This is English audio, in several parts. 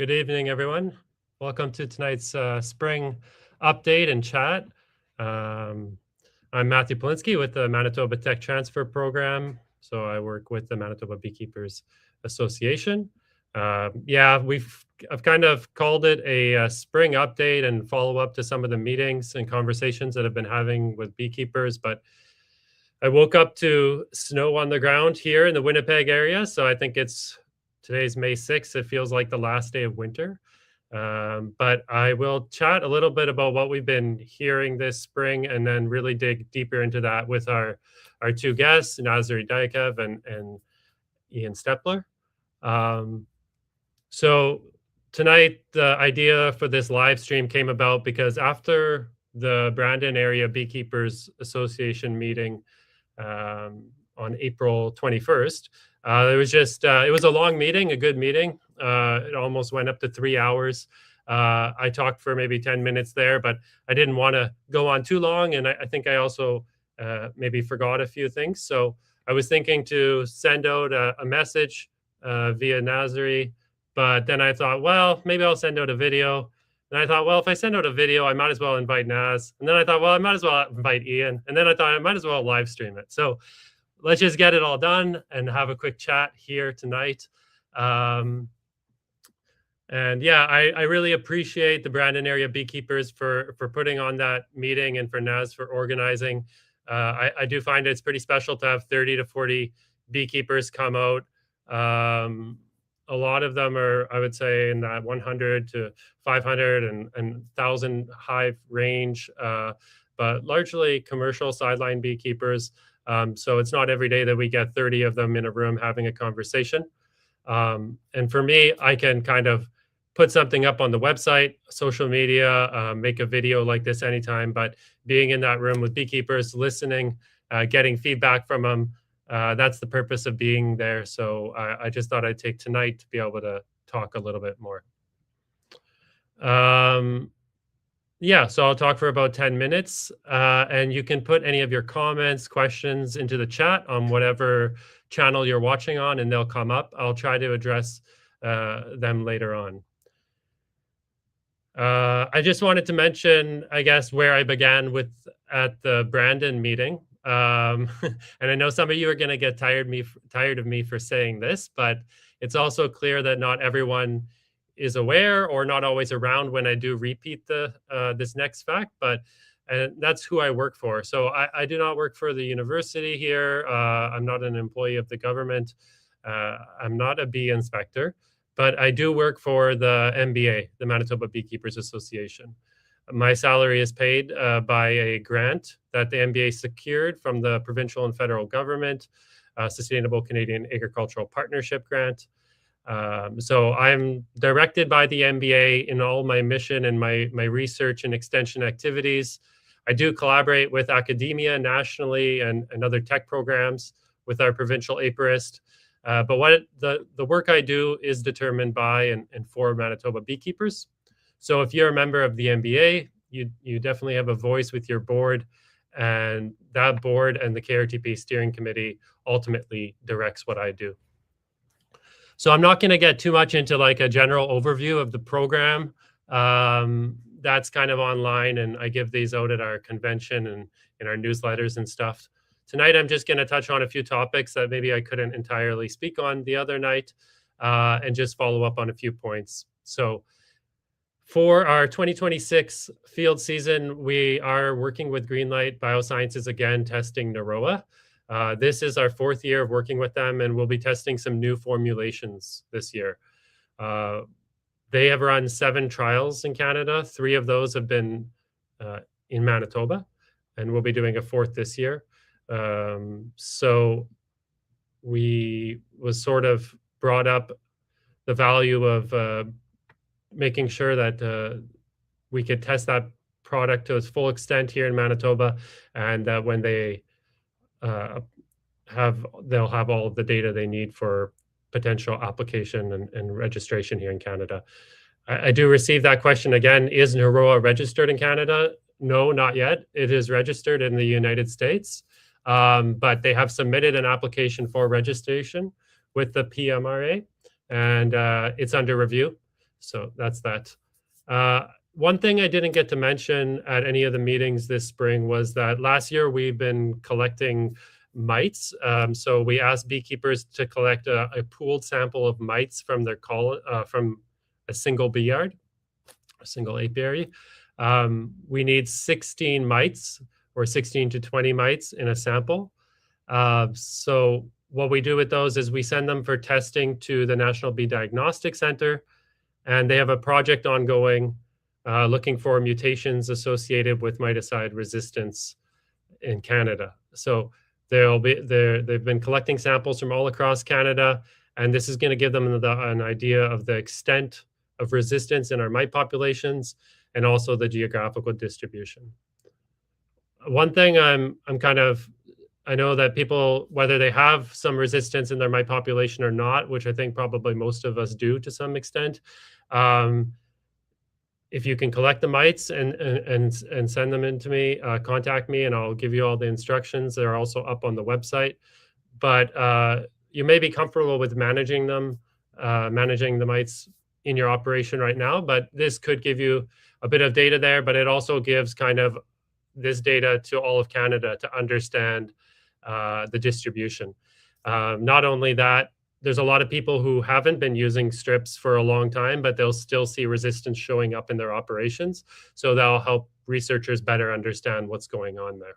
Good evening, everyone. Welcome to tonight's spring update and chat. I'm Matthew Polinsky with the Manitoba Tech Transfer Program. So I work with the Manitoba Beekeepers Association. I've kind of called it a spring update and follow up to some of the meetings and conversations that I've been having with beekeepers. But I woke up to snow on the ground here in the Winnipeg area. So I think today's May 6th. It feels like the last day of winter. But I will chat a little bit about what we've been hearing this spring and then really dig deeper into that with our two guests, Nazariy and Ian Stepler. So tonight, the idea for this live stream came about because after the Brandon Area Beekeepers Association meeting on April 21st, it was a long meeting, a good meeting. It almost went up to 3 hours. I talked for maybe 10 minutes there, but I didn't want to go on too long. And I think I also maybe forgot a few things. So I was thinking to send out a message via Nazariy, but then I thought, well, maybe I'll send out a video. And I thought, well, if I send out a video, I might as well invite Naz. And then I thought, well, I might as well invite Ian. And then I thought I might as well live stream it. So let's just get it all done and have a quick chat here tonight. I really appreciate the Brandon Area Beekeepers for putting on that meeting and for Naz for organizing. I do find it's pretty special to have 30 to 40 beekeepers come out. A lot of them are, I would say, in that 100 to 500 and 1,000 hive range, but largely commercial sideline beekeepers. So it's not every day that we get 30 of them in a room having a conversation. And for me, I can kind of put something up on the website, social media, make a video like this anytime, but being in that room with beekeepers, listening, getting feedback from them, that's the purpose of being there. So I just thought I'd take tonight to be able to talk a little bit more. So I'll talk for about 10 minutes, and you can put any of your comments, questions into the chat on whatever channel you're watching on, and they'll come up. I'll try to address them later on. I just wanted to mention, I guess, where I began at the Brandon meeting. And I know some of you are going to get tired of me for saying this, but it's also clear that not everyone is aware or not always around when I do repeat this next fact, but that's who I work for. So I do not work for the university here. I'm not an employee of the government. I'm not a bee inspector, but I do work for the MBA, the Manitoba Beekeepers Association. My salary is paid by a grant that the MBA secured from the provincial and federal government, Sustainable Canadian Agricultural Partnership Grant. So I'm directed by the MBA in all my mission and my research and extension activities. I do collaborate with academia nationally and other tech programs with our provincial apiarist. But what the work I do is determined by and for Manitoba beekeepers. So if you're a member of the MBA, you definitely have a voice with your board, and that board and the KRTP steering committee ultimately directs what I do. So I'm not going to get too much into like a general overview of the program. That's kind of online, and I give these out at our convention and in our newsletters and stuff. Tonight, I'm just going to touch on a few topics that maybe I couldn't entirely speak on the other night, and just follow up on a few points. So for our 2026 field season, we are working with Greenlight Biosciences again, testing Naroa. This is our 4th year of working with them, and we'll be testing some new formulations this year. They have run 7 trials in Canada. 3 of those have been in Manitoba, and we'll be doing a 4th this year. So we was sort of brought up the value of making sure that we could test that product to its full extent here in Manitoba, and that when they they'll have all of the data they need for potential application and registration here in Canada. I do receive that question again, is Naroa registered in Canada? No, not yet. It is registered in the United States, but they have submitted an application for registration with the PMRA, and it's under review. So that's that. One thing I didn't get to mention at any of the meetings this spring was that last year we've been collecting mites. So we asked beekeepers to collect a pooled sample of mites from their from a single bee yard, a single apiary. We need 16 mites or 16 to 20 mites in a sample. So what we do with those is we send them for testing to the National Bee Diagnostic Center, and they have a project ongoing looking for mutations associated with miticide resistance in Canada. So they've been collecting samples from all across Canada, and this is going to give them an idea of the extent of resistance in our mite populations and also the geographical distribution. One thing I know that people, whether they have some resistance in their mite population or not, which I think probably most of us do to some extent, if you can collect the mites and send them in to me, contact me and I'll give you all the instructions. They're also up on the website. But you may be comfortable with managing them, managing the mites in your operation right now, but this could give you a bit of data there, but it also gives kind of this data to all of Canada to understand the distribution. Not only that, there's a lot of people who haven't been using strips for a long time, but they'll still see resistance showing up in their operations. So that'll help researchers better understand what's going on there.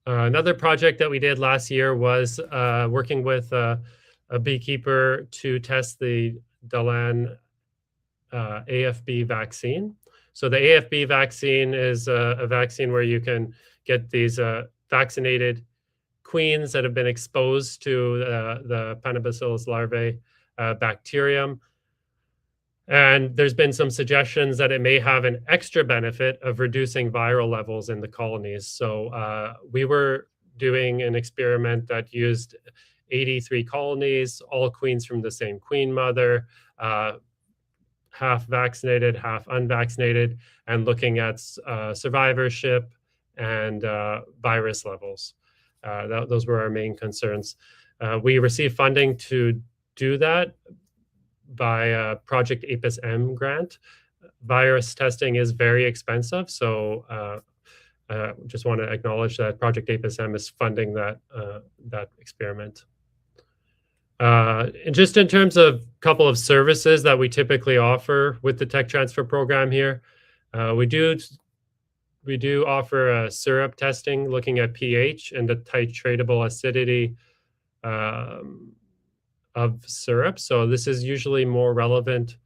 Another project that we did last year was working with a beekeeper to test the Dalan AFB vaccine. So the AFB vaccine is a vaccine where you can get these vaccinated queens that have been exposed to the Panabacillus larvae bacterium. And there's been some suggestions that it may have an extra benefit of reducing viral levels in the colonies. So we were doing an experiment that used 83 colonies, all queens from the same queen mother, half vaccinated, half unvaccinated, and looking at survivorship and virus levels. Those were our main concerns. We received funding to do that by Project APIS M grant. Virus testing is very expensive, so just want to acknowledge that Project APIS M is funding that experiment. And just in terms of a couple of services that we typically offer with the tech transfer program here, we do offer a syrup testing looking at pH and the titratable acidity of syrup. So this is usually more relevant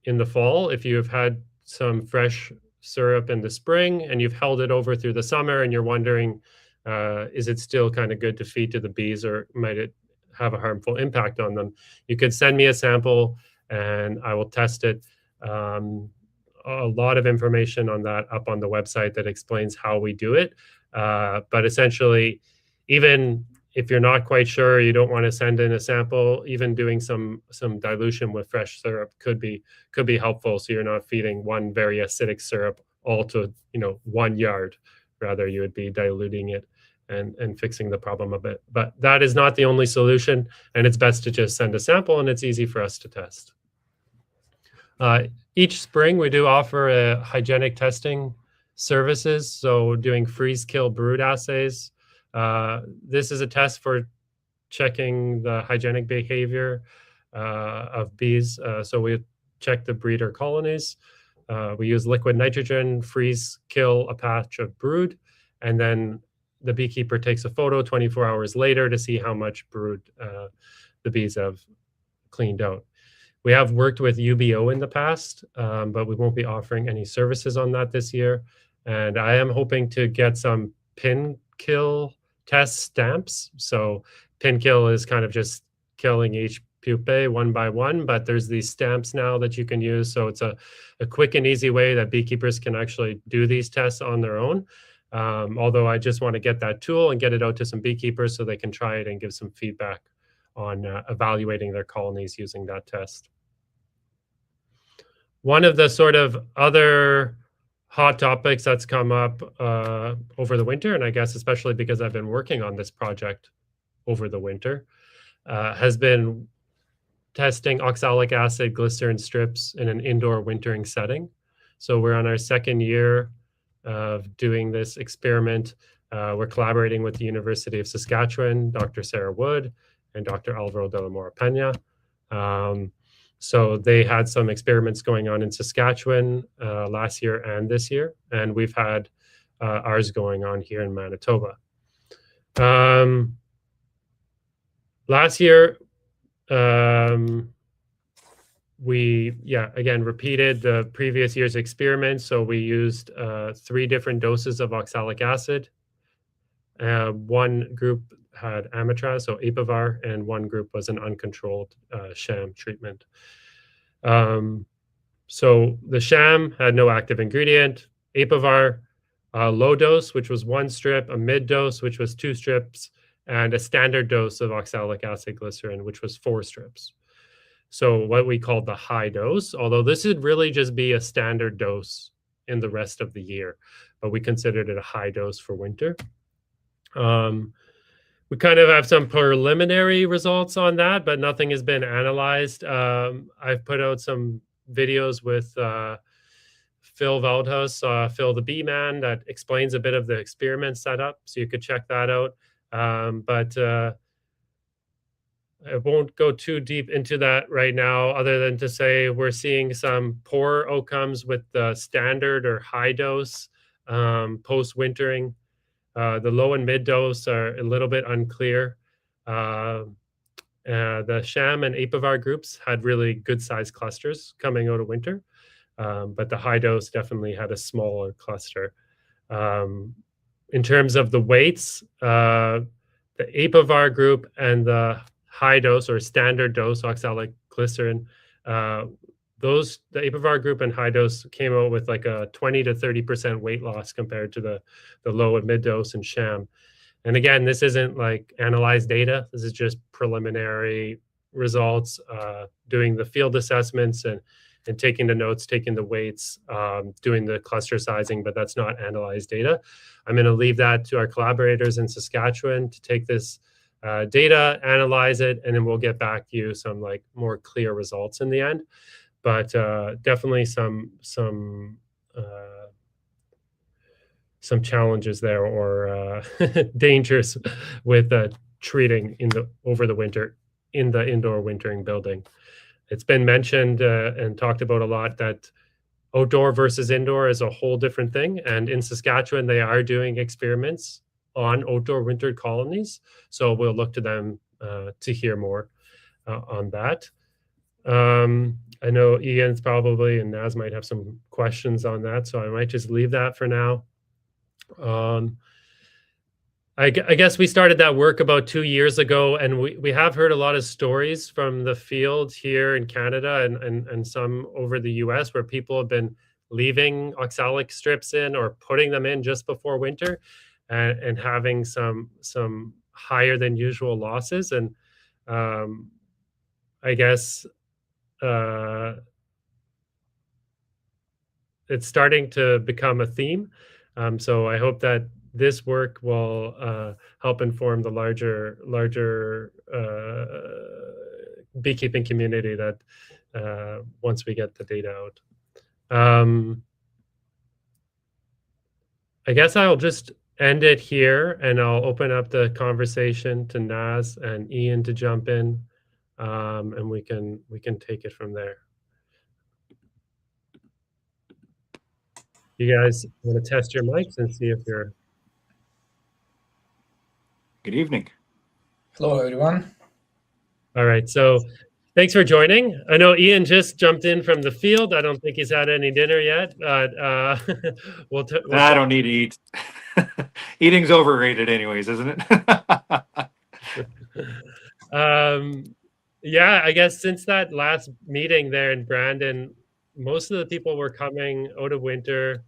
in the fall if you've had some fresh syrup in the spring and you've held it over through the summer and you're wondering, is it still kind of good to feed to the bees or might it have a harmful impact on them? You could send me a sample and I will test it. A lot of information on that up on the website that explains how we do it. But essentially, even if you're not quite sure, you don't want to send in a sample, even doing some dilution with fresh syrup could be helpful. So you're not feeding one very acidic syrup all to 1 yard. Rather, you would be diluting it and fixing the problem a bit. But that is not the only solution, and it's best to just send a sample, and it's easy for us to test. Each spring, we do offer a hygienic testing services, so doing freeze-kill brood assays. This is a test for checking the hygienic behavior of bees. So we check the breeder colonies. We use liquid nitrogen, freeze-kill a patch of brood, and then the beekeeper takes a photo 24 hours later to see how much brood the bees have cleaned out. We have worked with UBO in the past, but we won't be offering any services on that this year. And I am hoping to get some pin kill test stamps. So pin kill is kind of just killing each pupae one by one, but there's these stamps now that you can use. So it's a quick and easy way that beekeepers can actually do these tests on their own. Although I just want to get that tool and get it out to some beekeepers so they can try it and give some feedback on evaluating their colonies using that test. One of the sort of other hot topics that's come up over the winter, and I guess especially because I've been working on this project over the winter, has been testing oxalic acid glycerin strips in an indoor wintering setting. So we're on our second year of doing this experiment. We're collaborating with the University of Saskatchewan, Dr. Sarah Wood, and Dr. Alvaro de la Mora Pena. So they had some experiments going on in Saskatchewan last year and this year, and we've had ours going on here in Manitoba. Last year, we, again, repeated the previous year's experiment. So we used 3 different doses of oxalic acid. One group had amitraz, so Apivar, and one group was an uncontrolled sham treatment. So the sham had no active ingredient. Apivar, low dose, which was 1 strip, a mid dose, which was 2 strips, and a standard dose of oxalic acid glycerin, which was 4 strips. So what we called the high dose, although this would really just be a standard dose in the rest of the year, but we considered it a high dose for winter. We kind of have some preliminary results on that, but nothing has been analyzed. I've put out some videos with Phil Veldhuis, Phil the Bee Man, that explains a bit of the experiment setup, so you could check that out. But I won't go too deep into that right now, other than to say we're seeing some poor outcomes with the standard or high dose post-wintering. The low and mid dose are a little bit unclear. The sham and Apivar groups had really good sized clusters coming out of winter, but the high dose definitely had a smaller cluster. In terms of the weights, the Apivar group and the high dose or standard dose oxalic glycerin, the Apivar group and high dose came out with like a 20 to 30% weight loss compared to the low and mid dose and sham. And again, this isn't like analyzed data. This is just preliminary results, doing the field assessments and taking the notes, taking the weights, doing the cluster sizing, but that's not analyzed data. I'm going to leave that to our collaborators in Saskatchewan to take this data, analyze it, and then we'll get back to you some like more clear results in the end. But definitely some challenges there, or dangers with treating over the winter in the indoor wintering building. It's been mentioned and talked about a lot that outdoor versus indoor is a whole different thing. And in Saskatchewan, they are doing experiments on outdoor wintered colonies. So we'll look to them to hear more on that. I know Ian's probably and Naz might have some questions on that, so I might just leave that for now. I guess we started that work about 2 years ago, and we have heard a lot of stories from the field here in Canada and some over the US where people have been leaving oxalic strips in or putting them in just before winter and having some higher than usual losses. And I guess it's starting to become a theme. So I hope that this work will help inform the larger beekeeping community that once we get the data out. I guess I'll just end it here, and I'll open up the conversation to Naz and Ian to jump in, and we can take it from there. You guys want to test your mics and see if you're... Good evening. Hello, everyone. All right, so thanks for joining. I know Ian just jumped in from the field. I don't think he's had any dinner yet, but we'll I don't need to eat. Eating's overrated anyways, isn't it? Yeah, I guess since that last meeting there in Brandon, most of the people were coming out of winter.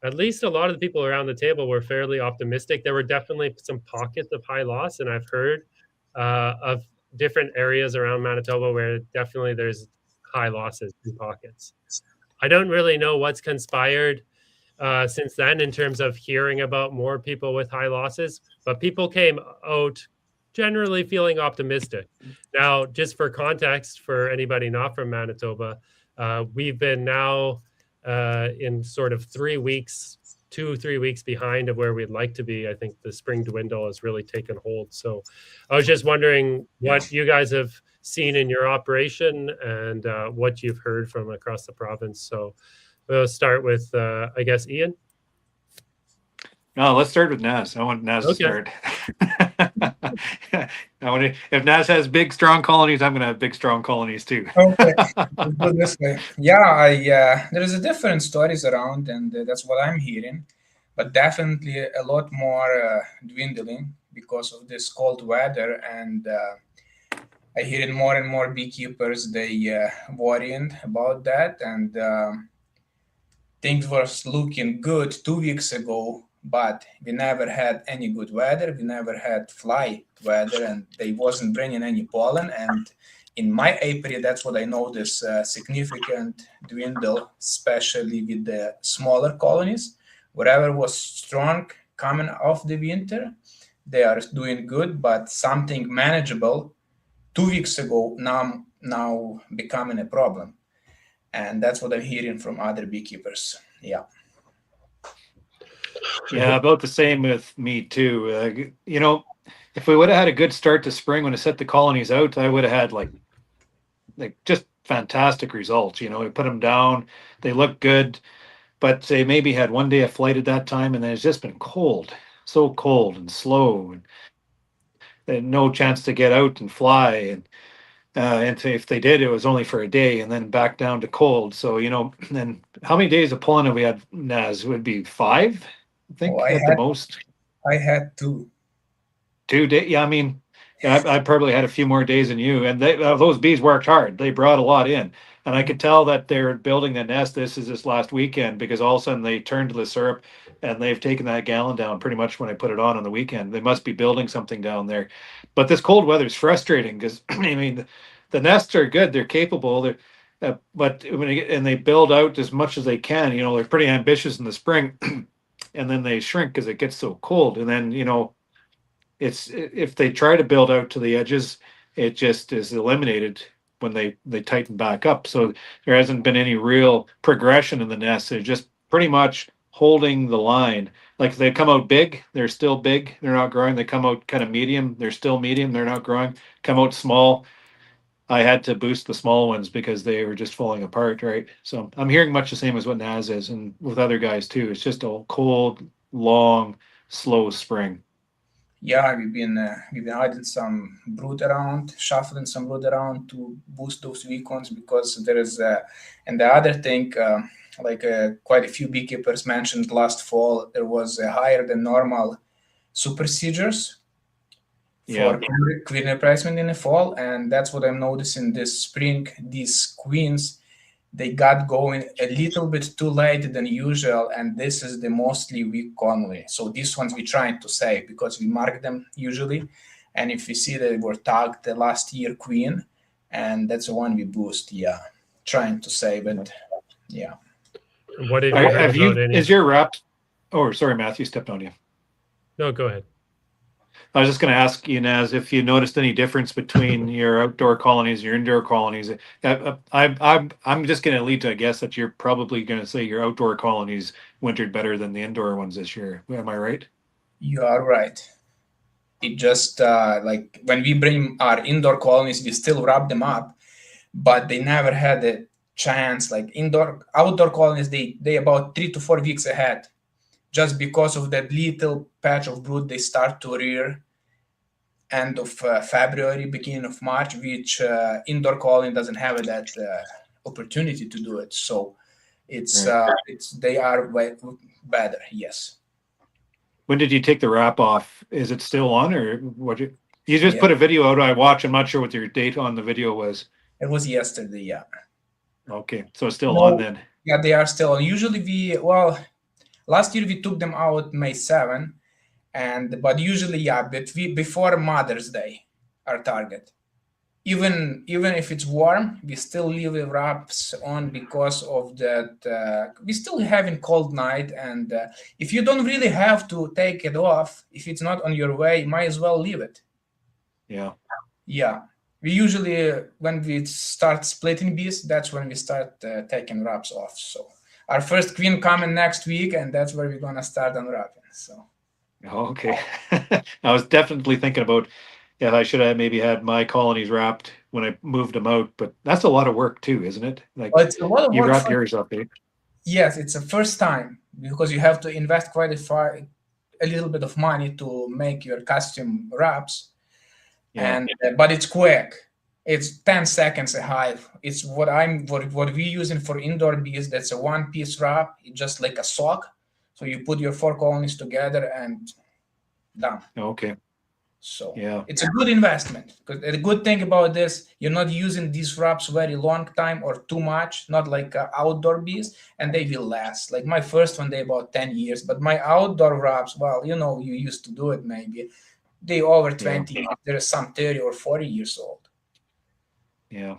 At least a lot of the people around the table were fairly optimistic. There were definitely some pockets of high loss, and I've heard of different areas around Manitoba where definitely there's high losses in pockets. I don't really know what's conspired since then in terms of hearing about more people with high losses, but people came out generally feeling optimistic. Now, just for context, for anybody not from Manitoba, we've been now in sort of 3 weeks, 2-3 weeks behind of where we'd like to be. I think the spring dwindle has really taken hold. So I was just wondering what you guys have seen in your operation and what you've heard from across the province. So we'll start with, I guess, Ian. No, let's start with Naz. I want Naz to start. If Naz has big, strong colonies, I'm going to have big, strong colonies too. Okay, let's do this way. Yeah, there is a different stories around, and that's what I'm hearing. But definitely a lot more dwindling because of this cold weather, and I hearing more and more beekeepers they worrying about that, and things were looking good 2 weeks ago. But we never had any good weather. We never had fly weather, and they wasn't bringing any pollen. And in my apiary, that's what I noticed: significant dwindle, especially with the smaller colonies. Whatever was strong coming off the winter, they are doing good. But something manageable 2 weeks ago now becoming a problem, and that's what I'm hearing from other beekeepers. Yeah. Yeah, about the same with me too. If we would have had a good start to spring when I set the colonies out, I would have had like just fantastic results. We put them down, they look good, but they maybe had one day of flight at that time, and then it's just been cold, so cold and slow, and no chance to get out and fly. And if they did, it was only for a day, and then back down to cold. So then how many days of pollen have we had, Naz? Would be 5. I think at the most. I had 2. 2 days. Yeah, I mean, I probably had a few more days than you. And those bees worked hard. They brought a lot in, and I could tell that they're building the nest. This last weekend, because all of a sudden they turned to the syrup, and they've taken that gallon down pretty much when I put it on the weekend. They must be building something down there. But this cold weather is frustrating because I mean, the nests are good. They're capable. But when they build out as much as they can, they're pretty ambitious in the spring. And then they shrink because it gets so cold. And then, it's if they try to build out to the edges, it just is eliminated when they tighten back up. So there hasn't been any real progression in the nest. They're just pretty much holding the line. Like if they come out big, they're still big. They're not growing. They come out kind of medium. They're still medium. They're not growing. Come out small. I had to boost the small ones because they were just falling apart, right? So I'm hearing much the same as what Naz is, and with other guys too. It's just a cold, long, slow spring. Yeah, we've been adding some brood around, shuffling some brood around to boost those weak ones, because there is and the other thing, quite a few beekeepers mentioned last fall, there was a higher than normal super seizures for queen replacement in the fall, and that's what I'm noticing this spring. These queens, they got going a little bit too late than usual, and this is the mostly weak colony. So these ones we're trying to save because we mark them usually, and if we see that they were tagged the last year queen, and that's the one we boost. Yeah, trying to save it. Yeah. What have you? Is your wrap? Oh, sorry, Matthew stepped on you. No, go ahead. I was just going to ask you, Naz, if you noticed any difference between your outdoor colonies, your indoor colonies. I'm just going to lead to a guess that you're probably going to say your outdoor colonies wintered better than the indoor ones this year. Am I right? You are right. It just like when we bring our indoor colonies, we still wrap them up, but they never had a chance. Like outdoor colonies, they about 3 to 4 weeks ahead, just because of that little patch of brood they start to rear end of February, beginning of March, which indoor colony doesn't have that opportunity to do it. So they are way better. Yes. When did you take the wrap off? Is it still on, or what? You just put a video out I watched. I'm not sure what your date on the video was. It was yesterday. Yeah. Okay, so it's still on then. Yeah, they are still on. Usually last year we took them out May 7, but usually before Mother's Day, our target. Even if it's warm, we still leave the wraps on because of that. We still having cold night, and if you don't really have to take it off, if it's not on your way, you might as well leave it. Yeah. Yeah. We usually, when we start splitting bees, that's when we start taking wraps off. So our first queen coming next week, and that's where we're gonna start unwrapping. So. Okay. I was definitely thinking about, yeah, I should have maybe had my colonies wrapped when I moved them out, but that's a lot of work too, isn't it? Like, Well, it's a lot of you work wrap for, yours up, eh? yes, it's a first time because you have to invest quite a little bit of money to make your custom wraps. Yeah. And but it's quick. It's 10 seconds a hive. It's what we're using for indoor bees. That's a one-piece wrap. It's just like a sock. So you put your 4 colonies together and done. Okay. So Yeah. it's a good investment. Because the good thing about this, you're not using these wraps very long time or too much, not like outdoor bees, and they will last. Like my first one, they about 10 years, but my outdoor wraps, well, you used to do it maybe. They over 20 years. There are some 30 or 40 years old. Yeah.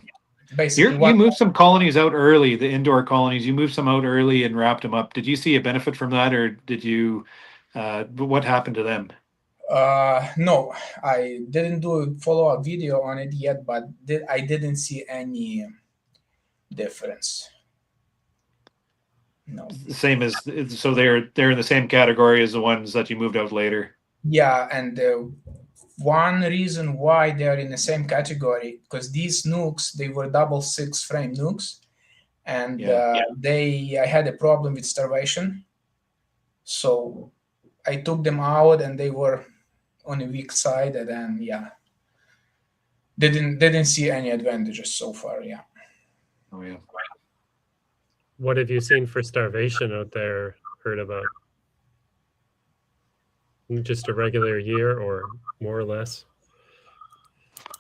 Basically, You moved some colonies out early, the indoor colonies. You moved some out early and wrapped them up. Did you see a benefit from that, or did you? What happened to them? no, I didn't do a follow-up video on it yet, but I didn't see any difference. No. Same as, so they're in the same category as the ones that you moved out later. Yeah, and one reason why they are in the same category, because these nukes, they were double 6 frame nukes, and I had a problem with starvation, so I took them out and they were on the weak side, and then didn't see any advantages so far. Yeah. Oh yeah. What have you seen for starvation out there? Heard about? Just a regular year, or more or less?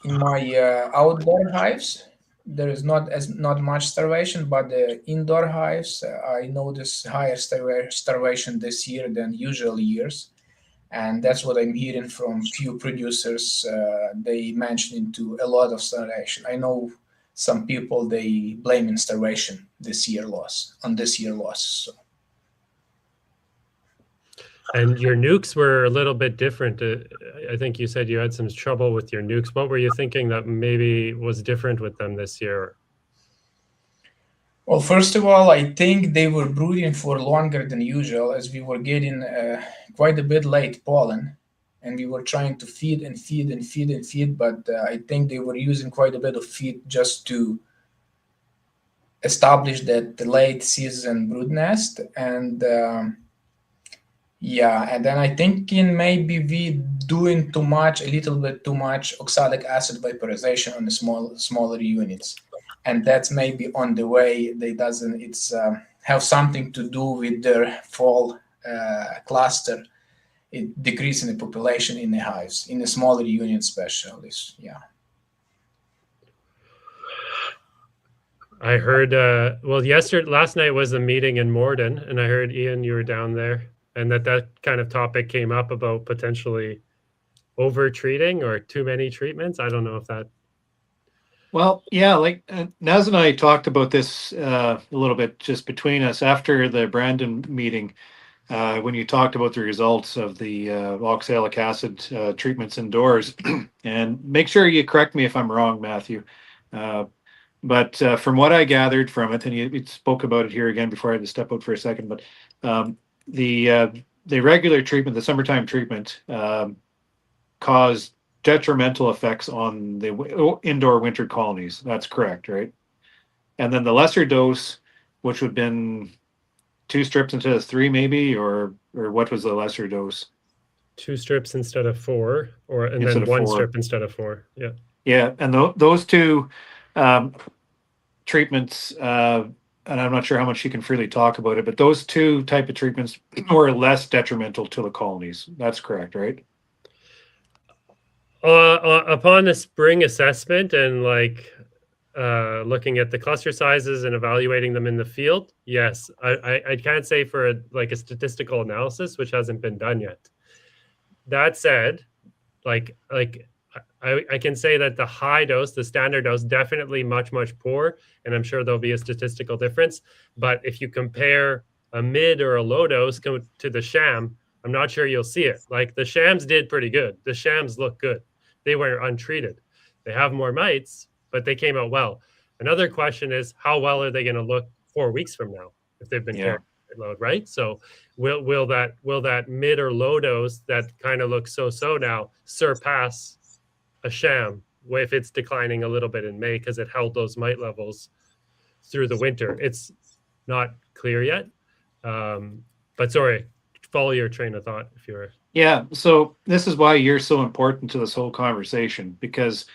In my outdoor hives, there is not much starvation, but the indoor hives, I noticed higher starvation this year than usual years, and that's what I'm hearing from few producers. They mentioned into a lot of starvation. I know some people, they blame in starvation this year loss. So. And your nukes were a little bit different. I think you said you had some trouble with your nukes. What were you thinking that maybe was different with them this year? Well, first of all, I think they were brooding for longer than usual, as we were getting quite a bit late pollen, and we were trying to feed and feed and feed and feed, but I think they were using quite a bit of feed just to establish that late season brood nest. And and then I think maybe we doing a little bit too much oxalic acid vaporization on the smaller units, and that's maybe on the way. It's have something to do with their fall cluster, decreasing the population in the hives, in the smaller units especially. Yeah. I heard, last night was a meeting in Morden, and I heard, Ian, you were down there, and that kind of topic came up about potentially over-treating or too many treatments. I don't know if that... Well, yeah, like Naz and I talked about this a little bit just between us after the Brandon meeting, when you talked about the results of the oxalic acid treatments indoors. And make sure you correct me if I'm wrong, Matthew. But from what I gathered from it, and you spoke about it here again before I had to step out for a second, but the regular treatment, the summertime treatment, caused detrimental effects on the indoor winter colonies. That's correct, right? And then the lesser dose, which would have been 2 strips instead of 3, maybe, or what was the lesser dose? 2 strips instead of 4, and then 1 strip instead of 4. Yeah. Yeah, and those 2 treatments, and I'm not sure how much you can freely talk about it, but those 2 type of treatments were less detrimental to the colonies. That's correct, right? Upon the spring assessment and looking at the cluster sizes and evaluating them in the field, yes. I can't say for a statistical analysis, which hasn't been done yet. That said, I can say that the high dose, the standard dose, definitely much poor, and I'm sure there'll be a statistical difference. But if you compare a mid or a low dose to the sham, I'm not sure you'll see it. Like the shams did pretty good. The shams look good. they were untreated. They have more mites, but they came out well. Another question is, how well are they going to look 4 weeks from now if they've been carrying load, right? So will that mid or low dose that kind of looks so now surpass a sham if it's declining a little bit in May because it held those mite levels through the winter? It's not clear yet. But sorry, follow your train of thought if you're. Yeah, so this is why you're so important to this whole conversation, because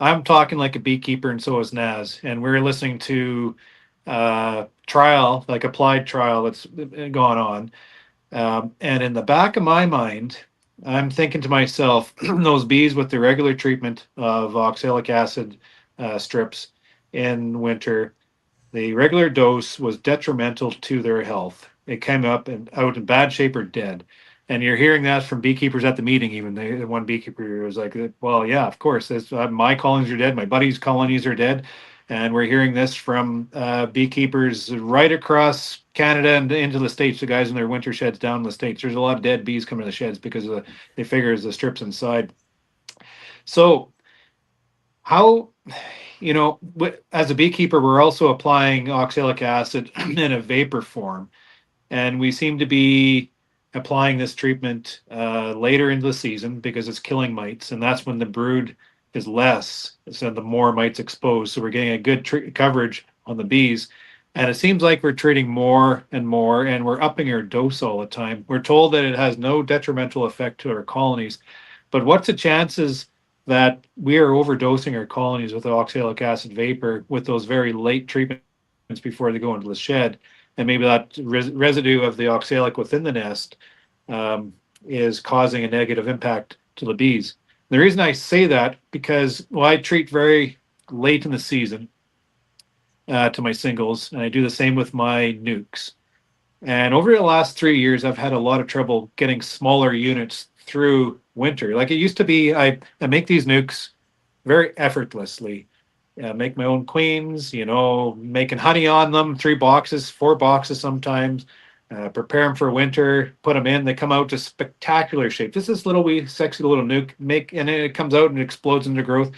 I'm talking like a beekeeper and so is Naz, and we're listening to trial, like applied trial that's gone on. And in the back of my mind, I'm thinking to myself, those bees with the regular treatment of oxalic acid strips in winter, the regular dose was detrimental to their health. It came up and out in bad shape or dead. And you're hearing that from beekeepers at the meeting. Even the one beekeeper was like, "Well, yeah, of course. My colonies are dead. My buddies' colonies are dead." And we're hearing this from beekeepers right across Canada and into the States. The guys in their winter sheds down in the States. There's a lot of dead bees coming to the sheds because they figure it's the strips inside. So how, as a beekeeper, we're also applying oxalic acid in a vapor form. And we seem to be applying this treatment later into the season because it's killing mites. And that's when the brood is less, so the more mites exposed. So we're getting a good coverage on the bees. And it seems like we're treating more and more, and we're upping our dose all the time. We're told that it has no detrimental effect to our colonies. But what's the chances that we are overdosing our colonies with oxalic acid vapor with those very late treatments before they go into the shed? And maybe that residue of the oxalic within the nest is causing a negative impact to the bees. The reason I say that, because I treat very late in the season to my singles, and I do the same with my nukes. And over the last 3 years, I've had a lot of trouble getting smaller units through winter. Like it used to be, I make these nukes very effortlessly. Make my own queens, making honey on them, 3 boxes, 4 boxes sometimes. Prepare them for winter, put them in. They come out to spectacular shape. This is little wee sexy little nuke, and it comes out and explodes into growth.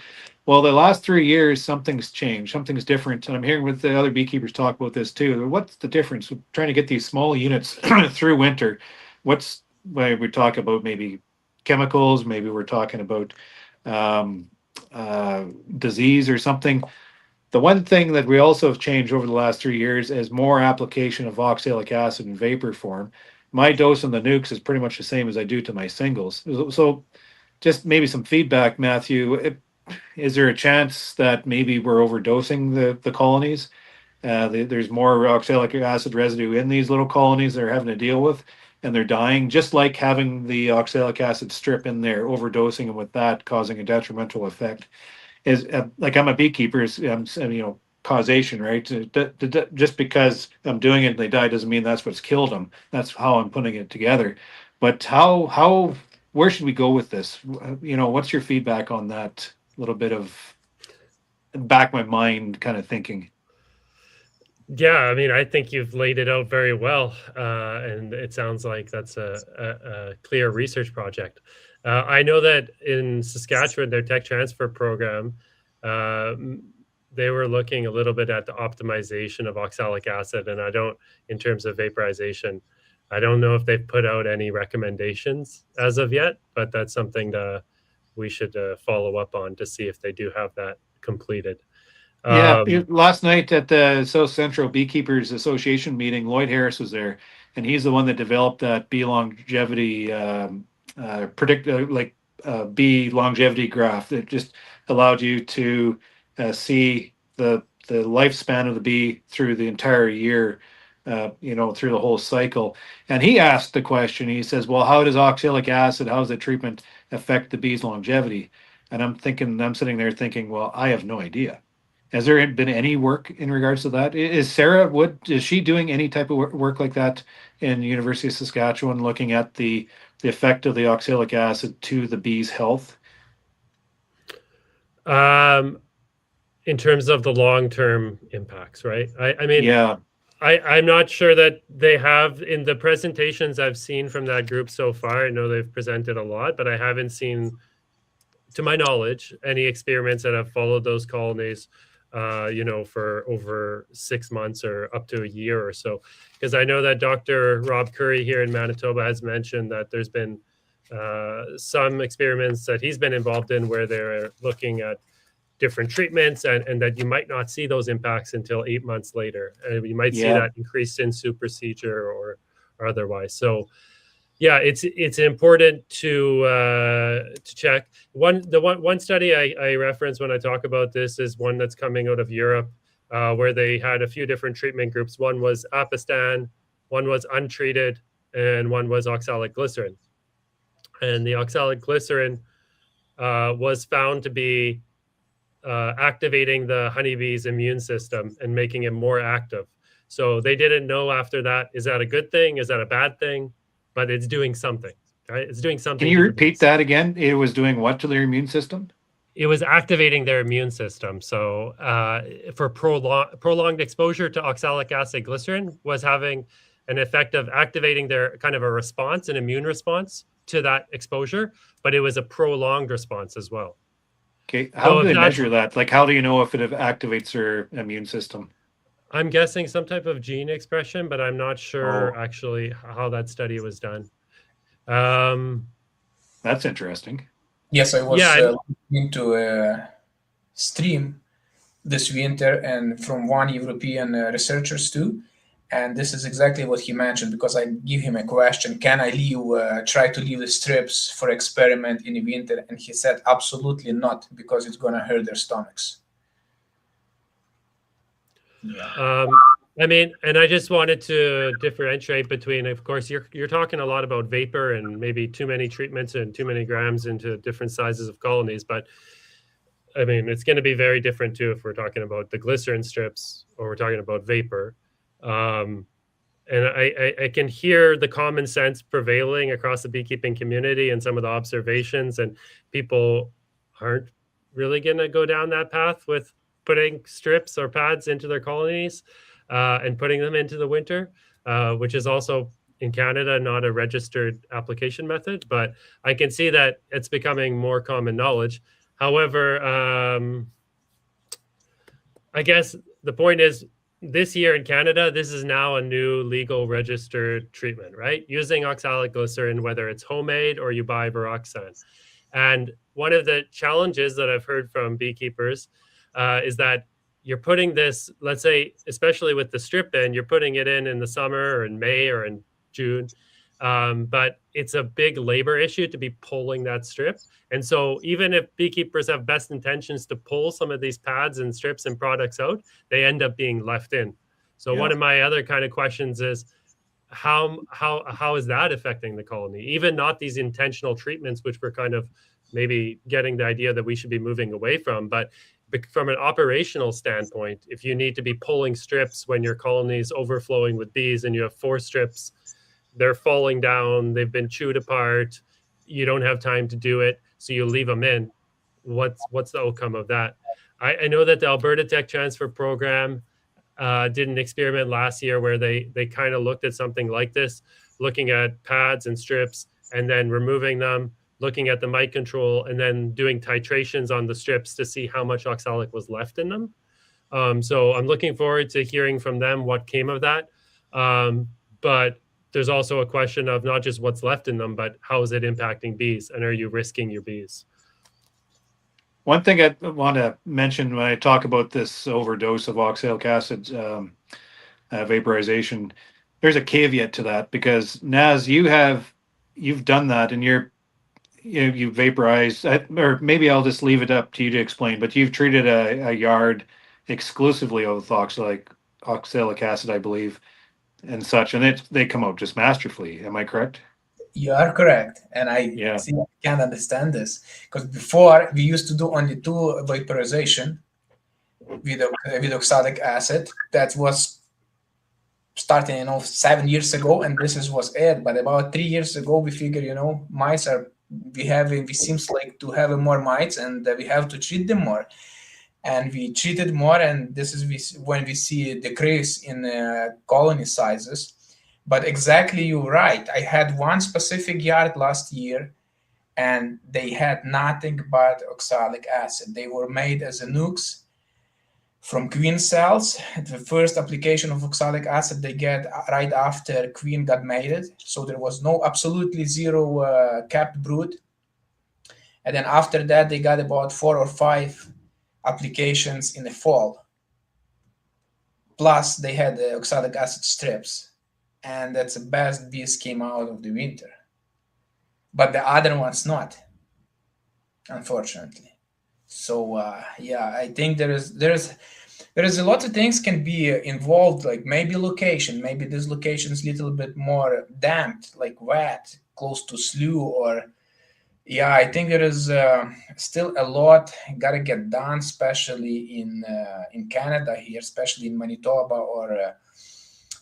Well, the last 3 years, something's changed. Something's different. And I'm hearing with the other beekeepers talk about this too. What's the difference with trying to get these small units through winter? What's why we talk about maybe chemicals, maybe we're talking about disease or something. The one thing that we also have changed over the last 3 years is more application of oxalic acid in vapor form. My dose on the nukes is pretty much the same as I do to my singles. So just maybe some feedback, Matthew. Is there a chance that maybe we're overdosing the colonies? There's more oxalic acid residue in these little colonies they're having to deal with, and they're dying, just like having the oxalic acid strip in there, overdosing them with that, causing a detrimental effect. Is like I'm a beekeeper, causation, right? Just because I'm doing it and they die doesn't mean that's what's killed them. That's how I'm putting it together. But where should we go with this? What's your feedback on that? A little bit of back my mind kind of thinking. Yeah, I mean, I think you've laid it out very well, and it sounds like that's a clear research project. I know that in Saskatchewan, their tech transfer program, they were looking a little bit at the optimization of oxalic acid, and in terms of vaporization, I don't know if they've put out any recommendations as of yet, but that's something we should follow up on to see if they do have that completed. Yeah, last night at the South Central Beekeepers Association meeting, Lloyd Harris was there, and he's the one that developed that bee longevity bee longevity graph that just allowed you to see the lifespan of the bee through the entire year, through the whole cycle. And he asked the question, he says, well, how does oxalic acid, how does the treatment affect the bee's longevity? And I'm sitting there thinking, well, I have no idea. Has there been any work in regards to that? Is Sarah Wood, is she doing any type of work like that in University of Saskatchewan, looking at the effect of the oxalic acid to the bee's health? In terms of the long-term impacts, right? I mean, yeah. I'm not sure that they have in the presentations I've seen from that group so far. I know they've presented a lot, but I haven't seen to my knowledge, any experiments that have followed those colonies, for over 6 months or up to a year or so. Because I know that Dr. Rob Curry here in Manitoba has mentioned that there's been some experiments that he's been involved in where they're looking at different treatments and that you might not see those impacts until 8 months later. And you might see that increased in procedure or otherwise. So yeah, it's important to check. One study I reference when I talk about this is one that's coming out of Europe, where they had a few different treatment groups. One was Apistan, one was untreated, and one was oxalic glycerin. And the oxalic glycerin was found to be activating the honeybee's immune system and making it more active. So they didn't know after that, is that a good thing? Is that a bad thing? But it's doing something, right? It's doing something. Can you repeat that again? It was doing what to their immune system? It was activating their immune system. So for prolonged exposure to oxalic acid glycerin was having an effect of activating their kind of a response, an immune response to that exposure, but it was a prolonged response as well. Okay, how do they measure that? Like, how do you know if it activates their immune system? I'm guessing some type of gene expression, but I'm not sure actually how that study was done. That's interesting. Yes, I was looking into a stream this winter, and from one European researchers too. And this is exactly what he mentioned, because I give him a question: can I try to leave the strips for experiment in the winter? And he said, absolutely not, because it's going to hurt their stomachs. Yeah. I mean, and I just wanted to differentiate between, of course, you're talking a lot about vapor and maybe too many treatments and too many grams into different sizes of colonies. But I mean, it's going to be very different too if we're talking about the glycerin strips or we're talking about vapor. And I can hear the common sense prevailing across the beekeeping community and some of the observations, and people aren't really going to go down that path with putting strips or pads into their colonies and putting them into the winter, which is also in Canada not a registered application method, but I can see that it's becoming more common knowledge. However, I guess the point is, this year in Canada, this is now a new legal registered treatment, right? Using oxalic glycerin, whether it's homemade or you buy Viroxan. And one of the challenges that I've heard from beekeepers is that you're putting this, let's say, especially with the strip bin, you're putting it in the summer or in May or in June. But it's a big labor issue to be pulling that strip. And so even if beekeepers have best intentions to pull some of these pads and strips and products out, they end up being left in. So one of my other kind of questions is, how is that affecting the colony? Even not these intentional treatments, which we're kind of maybe getting the idea that we should be moving away from, but from an operational standpoint, if you need to be pulling strips when your colony is overflowing with bees and you have 4 strips, they're falling down, they've been chewed apart, you don't have time to do it, so you leave them in. What's the outcome of that? I know that the Alberta Tech Transfer Program did an experiment last year where they kind of looked at something like this, looking at pads and strips and then removing them, looking at the mite control, and then doing titrations on the strips to see how much oxalic was left in them. So I'm looking forward to hearing from them what came of that. But there's also a question of not just what's left in them, but how is it impacting bees, and are you risking your bees? One thing I want to mention when I talk about this overdose of oxalic acid vaporization, there's a caveat to that, because Naz, you've done that, and you vaporize, or maybe I'll just leave it up to you to explain, but you've treated a yard exclusively with oxalic acid, I believe, and such, and they come out just masterfully. Am I correct? You are correct, and I can understand this, because before we used to do only 2 vaporization with oxalic acid. That was starting 7 years ago, and this was it. But about 3 years ago, we figured mice we seems like to have more mites, and we have to treat them more. And we treated more, and this is when we see a decrease in colony sizes. But exactly, you're right. I had one specific yard last year, and they had nothing but oxalic acid. They were made as a nukes from queen cells. The first application of oxalic acid they get right after queen got mated, so there was no absolutely zero capped brood. And then after that, they got about 4 or 5 applications in the fall. Plus, they had the oxalic acid strips, and that's the best bees came out of the winter. But the other ones not, unfortunately. So yeah, I think there's a lot of things can be involved, like maybe location. Maybe this location is a little bit more damped, like wet, close to slough, or yeah, I think there is still a lot got to get done, especially in Canada here, especially in Manitoba or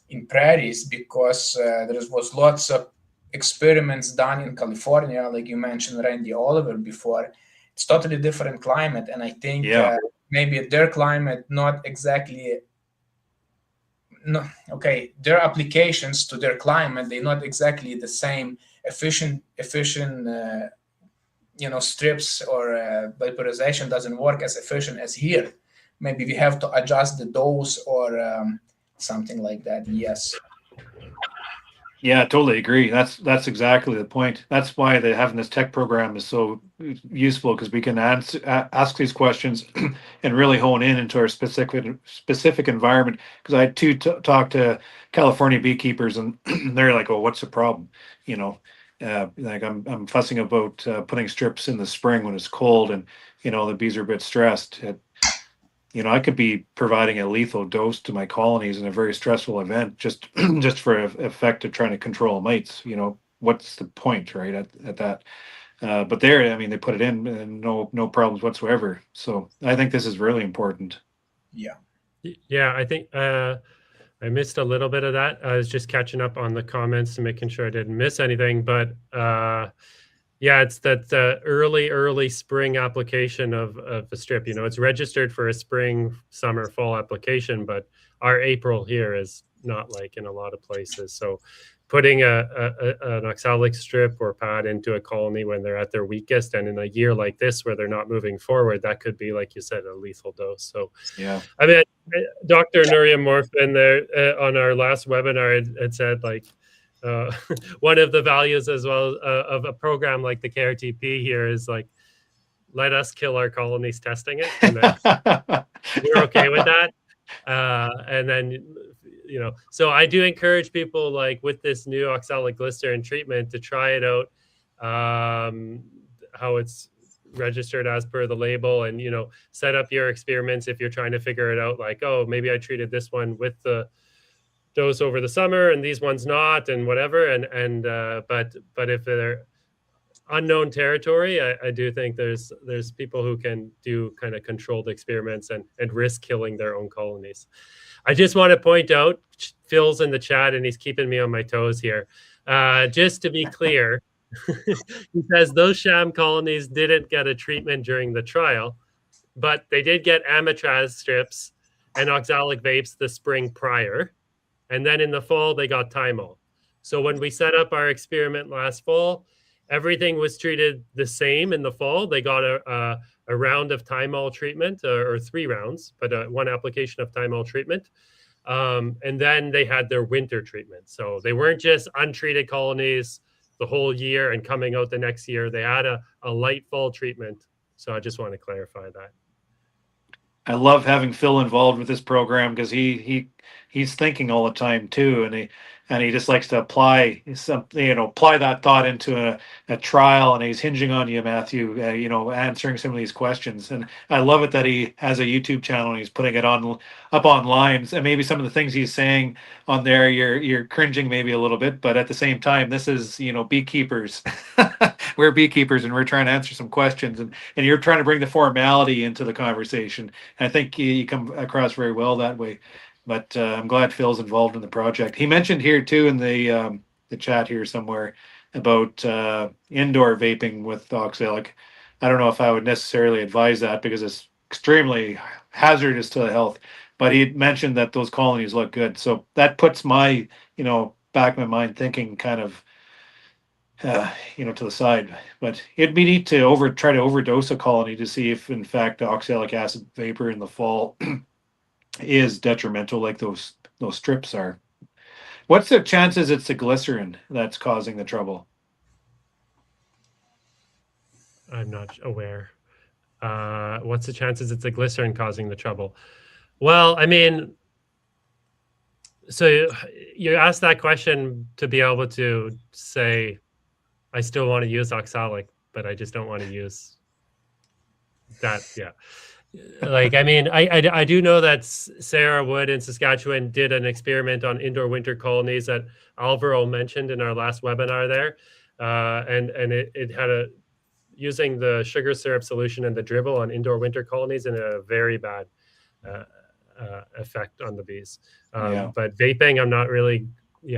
in prairies, because there was lots of experiments done in California, like you mentioned, Randy Oliver before. It's totally different climate, and I think maybe their climate not exactly. No, okay, their applications to their climate, they're not exactly the same efficient strips or vaporization doesn't work as efficient as here. Maybe we have to adjust the dose or something like that. Yes. Yeah, totally agree. That's exactly the point. That's why having this tech program is so useful, because we can ask these questions and really hone in into our specific environment. Because I too talk to California beekeepers, and they're like, "Oh, what's the problem?" Like I'm fussing about putting strips in the spring when it's cold, and the bees are a bit stressed. I could be providing a lethal dose to my colonies in a very stressful event, just just for effect of trying to control mites. What's the point, right? At that, but there, I mean, they put it in, and no problems whatsoever. So I think this is really important. Yeah. Yeah, I think I missed a little bit of that. I was just catching up on the comments and making sure I didn't miss anything. But yeah, it's that early spring application of a strip. It's registered for a spring, summer, fall application, but our April here is not like in a lot of places. So putting an oxalic strip or pad into a colony when they're at their weakest, and in a year like this where they're not moving forward, that could be, like you said, a lethal dose. So yeah, I mean, Dr. Nuria Morfin there on our last webinar had said, like, one of the values as well of a program like the KRTP here is like, let us kill our colonies testing it, and then we're okay with that. And then, so I do encourage people, like with this new oxalic glycerin treatment, to try it out, how it's registered as per the label, and set up your experiments if you're trying to figure it out, like, oh, maybe I treated this one with the dose over the summer and these ones not, and whatever, but if they're unknown territory, I do think there's people who can do kind of controlled experiments and risk killing their own colonies. I just want to point out, Phil's in the chat and he's keeping me on my toes here. Just to be clear, he says those sham colonies didn't get a treatment during the trial, but they did get amitraz strips and oxalic vapes the spring prior. And then in the fall, they got thymol. So when we set up our experiment last fall, everything was treated the same in the fall. They got a round of thymol treatment, or 3 rounds, but 1 application of thymol treatment. And then they had their winter treatment. So they weren't just untreated colonies the whole year and coming out the next year. They had a light fall treatment. So I just want to clarify that. I love having Phil involved with this program, because he's thinking all the time too, and he just likes to apply that thought into a trial, and he's hinging on you, Matthew, answering some of these questions. And I love it that he has a YouTube channel and he's putting it up online. And maybe some of the things he's saying on there, you're cringing maybe a little bit, but at the same time, this is beekeepers. We're beekeepers, and we're trying to answer some questions, and you're trying to bring the formality into the conversation. And I think you come across very well that way. But I'm glad Phil's involved in the project. He mentioned here too in the chat here somewhere about indoor vaping with oxalic. I don't know if I would necessarily advise that, because it's extremely hazardous to the health. But he mentioned that those colonies look good, so that puts my back of my mind thinking kind of to the side. But it'd be neat to try to overdose a colony to see if, in fact, oxalic acid vapor in the fall is detrimental, like those strips are. What's the chances it's the glycerin that's causing the trouble? I'm not aware. What's the chances it's the glycerin causing the trouble? Well, I mean, so you asked that question to be able to say, I still want to use oxalic, but I just don't want to use that. Yeah. Like, I mean, I do know that Sarah Wood in Saskatchewan did an experiment on indoor winter colonies that Alvaro mentioned in our last webinar there. And it had using the sugar syrup solution and the dribble on indoor winter colonies in a very bad effect on the bees. But vaping, I'm not really,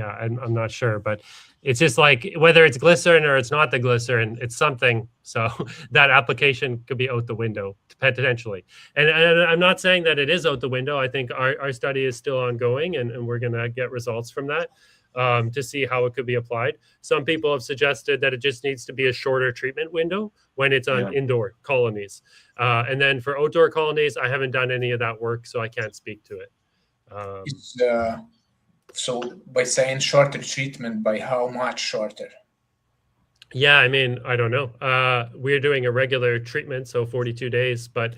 I'm not sure. But it's just like whether it's glycerin or it's not the glycerin, it's something. So that application could be out the window potentially. And I'm not saying that it is out the window. I think our study is still ongoing, and we're going to get results from that. To see how it could be applied. Some people have suggested that it just needs to be a shorter treatment window when it's on indoor colonies. And then for outdoor colonies, I haven't done any of that work, so I can't speak to it. So by saying shorter treatment, by how much shorter? Yeah, I mean, I don't know. We're doing a regular treatment, so 42 days. But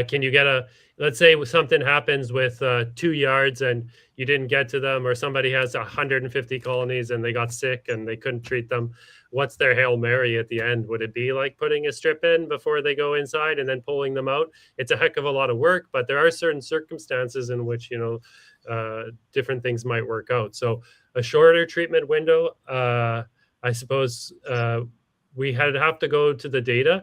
can you get let's say something happens with 2 yards and you didn't get to them, or somebody has 150 colonies and they got sick and they couldn't treat them. What's their Hail Mary at the end? Would it be like putting a strip in before they go inside and then pulling them out? It's a heck of a lot of work, but there are certain circumstances in which, different things might work out. So a shorter treatment window, I suppose we have to go to the data.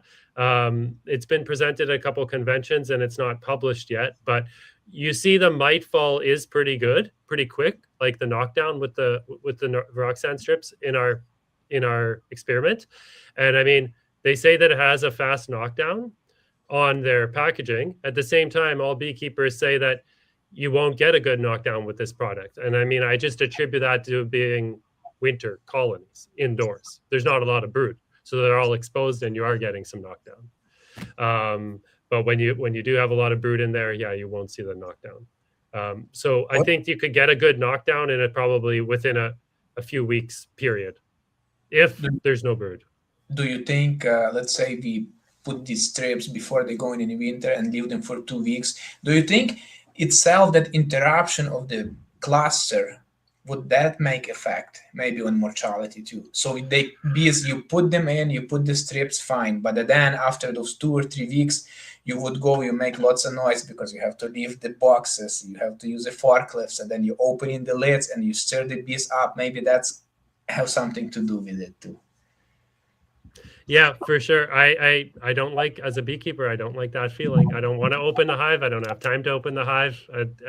It's been presented at a couple conventions and it's not published yet, but you see the mite fall is pretty good, pretty quick, like the knockdown with the Roxanne strips in our experiment. And I mean, they say that it has a fast knockdown on their packaging. At the same time, all beekeepers say that you won't get a good knockdown with this product. And I mean, I just attribute that to being winter colonies indoors. There's not a lot of brood, so they're all exposed and you are getting some knockdown. But when you do have a lot of brood in there, you won't see the knockdown. So I think you could get a good knockdown in it probably within a few weeks period, if there's no brood. Do you think, let's say we put these strips before they go in the winter and leave them for 2 weeks, do you think itself that interruption of the cluster, would that make effect maybe on mortality too? So bees, you put them in, you put the strips, fine, but then after those 2 or 3 weeks, you would go, you make lots of noise because you have to leave the boxes, you have to use the forklifts, and then you open in the lids and you stir the bees up. Maybe that's have something to do with it too. Yeah, for sure. I don't like, as a beekeeper, I don't like that feeling. I don't want to open the hive. I don't have time to open the hive.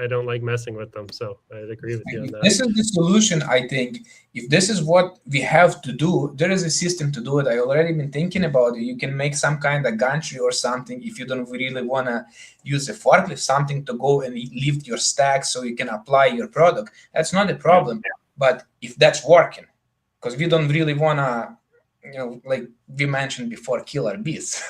I don't like messing with them. So I'd agree with you on that. This is the solution, I think. If this is what we have to do, there is a system to do it. I already been thinking about it. You can make some kind of gantry or something if you don't really want to use a forklift, something to go and lift your stack so you can apply your product. That's not a problem. But if that's working, because we don't really want to, like we mentioned before, kill our bees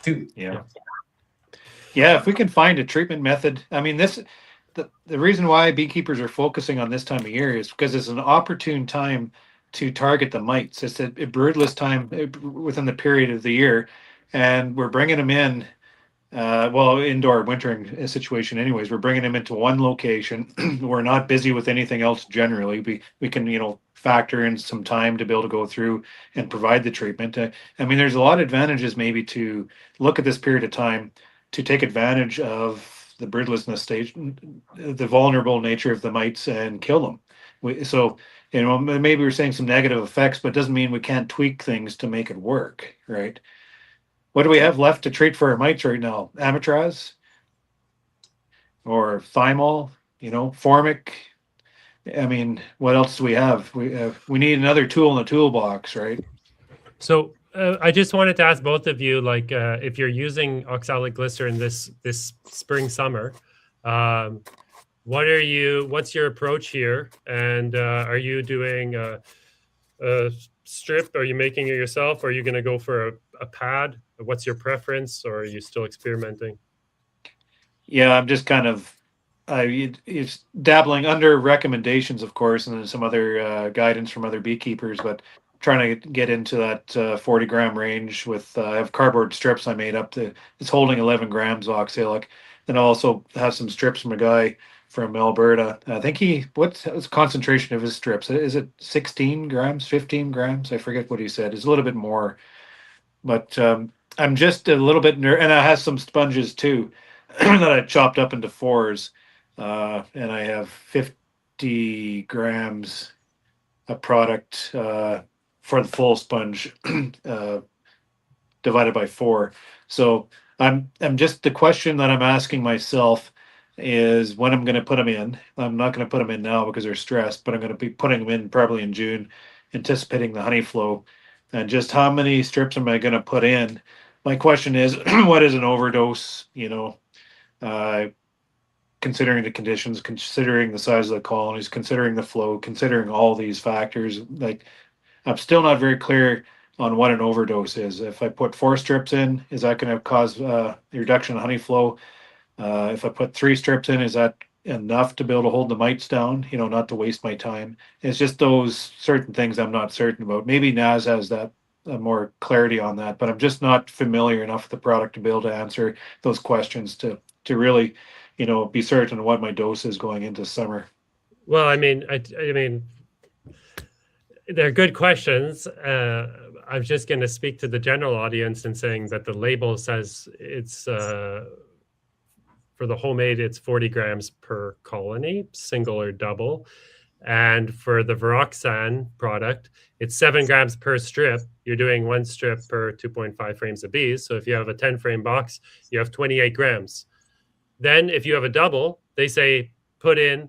too. Yeah, if we can find a treatment method. I mean, the reason why beekeepers are focusing on this time of year is because it's an opportune time to target the mites. It's a broodless time within the period of the year, and we're bringing them in. Indoor wintering situation anyways, we're bringing them into one location. We're not busy with anything else generally. We can, factor in some time to be able to go through and provide the treatment. I mean, there's a lot of advantages maybe to look at this period of time to take advantage of the broodlessness stage, the vulnerable nature of the mites, and kill them. Maybe we're saying some negative effects, but it doesn't mean we can't tweak things to make it work, right? What do we have left to treat for our mites right now? Amitraz or thymol, formic. I mean, what else do we have? We need another tool in the toolbox, right? So I just wanted to ask both of you, like, if you're using oxalic glycerin this spring, summer, what's your approach here? And are you doing strip? Are you making it yourself? Or are you going to go for a pad? What's your preference, or are you still experimenting? Yeah, I'm just kind of it's dabbling under recommendations, of course, and then some other guidance from other beekeepers, but trying to get into that 40 gram range with I have cardboard strips I made up to it's holding 11 grams oxalic. Then I also have some strips from a guy from Alberta. I think what's the concentration of his strips? Is it 16 grams, 15 grams? I forget what he said. It's a little bit more, but I'm just a little bit and I have some sponges too that I chopped up into fours, and I have 50 grams of product for the full sponge divided by four. So I'm just the question that I'm asking myself is when I'm going to put them in. I'm not going to put them in now because they're stressed, but I'm going to be putting them in probably in June, anticipating the honey flow. And just how many strips am I going to put in? My question is, what is an overdose? Uh, considering the conditions, considering the size of the colonies, considering the flow, considering all these factors. Like, I'm still not very clear on what an overdose is. If I put 4 strips in, is that going to cause a reduction in honey flow? If I put 3 strips in, is that enough to be able to hold the mites down? Not to waste my time. It's just those certain things I'm not certain about. Maybe Naz has that more clarity on that, but I'm just not familiar enough with the product to be able to answer those questions to really, be certain of what my dose is going into summer. Well, I mean, they're good questions. I'm just going to speak to the general audience and saying that the label says it's for the homemade, it's 40 grams per colony, single or double. And for the Viroxan product, it's 7 grams per strip. You're doing 1 strip per 2.5 frames of bees. So if you have a 10 frame box, you have 28 grams. Then if you have a double, they say put in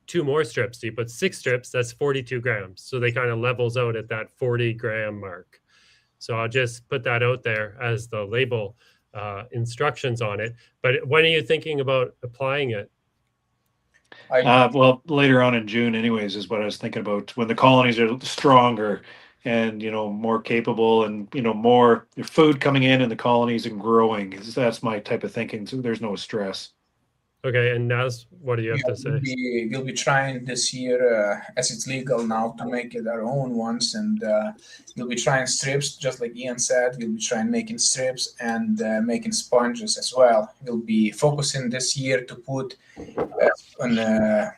2 more strips. So you put 6 strips, that's 42 grams. So they kind of levels out at that 40 gram mark. So I'll just put that out there as the label instructions on it. But when are you thinking about applying it? Well, later on in June, anyways, is what I was thinking about. When the colonies are stronger and more capable, and more food coming in the colonies and growing. That's my type of thinking. So there's no stress. Okay, and Naz, what do you have to say? We'll be trying this year, as it's legal now, to make it our own ones, and we'll be trying strips, just like Ian said. We'll be trying making strips and making sponges as well. We'll be focusing this year to put on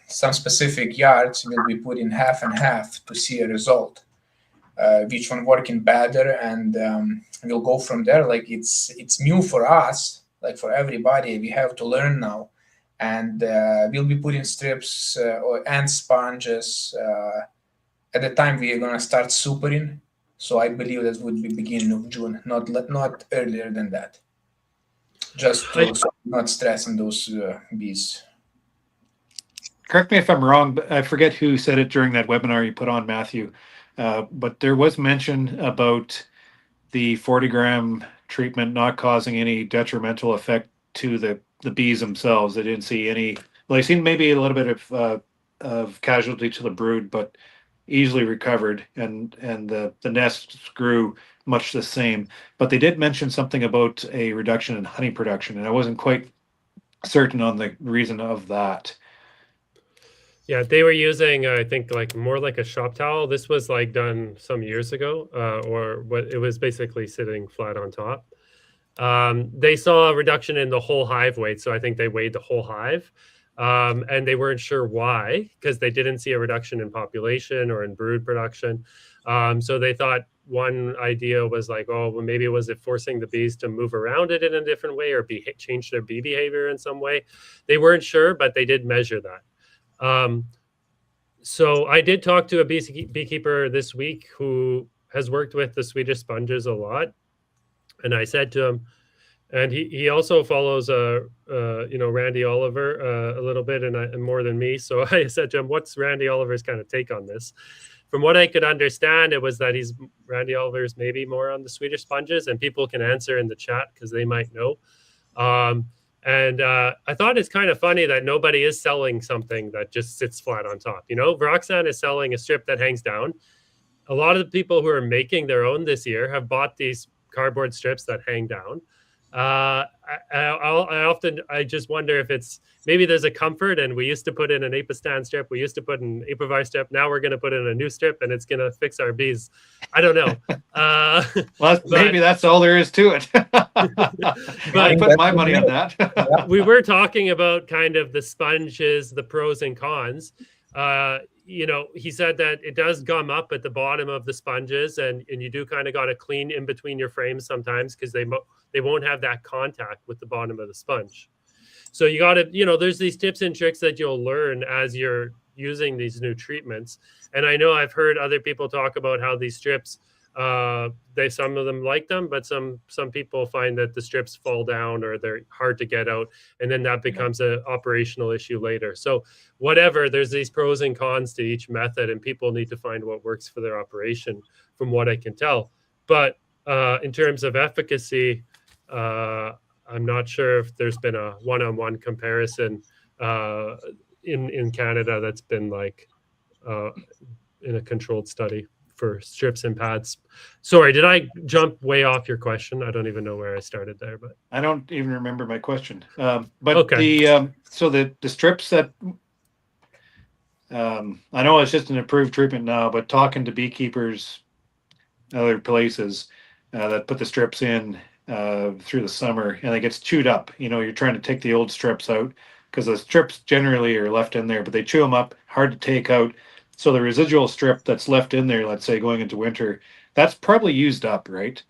some specific yards. We'll be putting half and half to see a result. Which one working better, and we'll go from there. Like it's new for us, like for everybody. We have to learn now. And we'll be putting strips and sponges at the time we are going to start supering. So I believe that would be beginning of June, not earlier than that. Just to not stressing those bees. Correct me if I'm wrong, but I forget who said it during that webinar you put on, Matthew. But there was mention about the 40 gram treatment not causing any detrimental effect to the bees themselves. They didn't see any. Well, they seen maybe a little bit of casualty to the brood, but easily recovered, and the nests grew much the same. But they did mention something about a reduction in honey production, and I wasn't quite certain on the reason of that. Yeah, they were using, I think, like more like a shop towel. This was like done some years ago, or what it was basically sitting flat on top. They saw a reduction in the whole hive weight. So I think they weighed the whole hive, and they weren't sure why, because they didn't see a reduction in population or in brood production. So they thought one idea was like, oh, well, maybe was it forcing the bees to move around it in a different way or change their bee behavior in some way? They weren't sure, but they did measure that. So I did talk to a beekeeper this week who has worked with the Swedish sponges a lot. And I said to him, and he also follows, Randy Oliver a little bit and more than me. So I said to him, what's Randy Oliver's kind of take on this? From what I could understand, it was that Randy Oliver's maybe more on the Swedish sponges, and people can answer in the chat because they might know. And I thought it's kind of funny that nobody is selling something that just sits flat on top. Viroxan is selling a strip that hangs down. a lot of the people who are making their own this year have bought these cardboard strips that hang down. I just wonder if it's maybe there's a comfort, and we used to put in an Apistan strip, we used to put in Apivar strip. Now we're going to put in a new strip, and it's going to fix our bees. I don't know. Well, maybe that's all there is to it. I put my money on that. We were talking about kind of the sponges, the pros and cons. He said that it does gum up at the bottom of the sponges, and you do kind of got to clean in between your frames sometimes because they won't have that contact with the bottom of the sponge. So you got to, there's these tips and tricks that you'll learn as you're using these new treatments. And I know I've heard other people talk about how these strips, some of them like them, but some people find that the strips fall down or they're hard to get out, and then that becomes an operational issue later. So whatever, there's these pros and cons to each method, and people need to find what works for their operation, from what I can tell. But in terms of efficacy, I'm not sure if there's been a one-on-one comparison in Canada that's been like in a controlled study for strips and pads. Sorry, did I jump way off your question? I don't even know where I started there, but I don't even remember my question. But okay. So the strips that I know it's just an approved treatment now, but talking to beekeepers, other places that put the strips in through the summer, and it gets chewed up. You're trying to take the old strips out because the strips generally are left in there, but they chew them up, hard to take out. So the residual strip that's left in there, let's say going into winter, that's probably used up, right?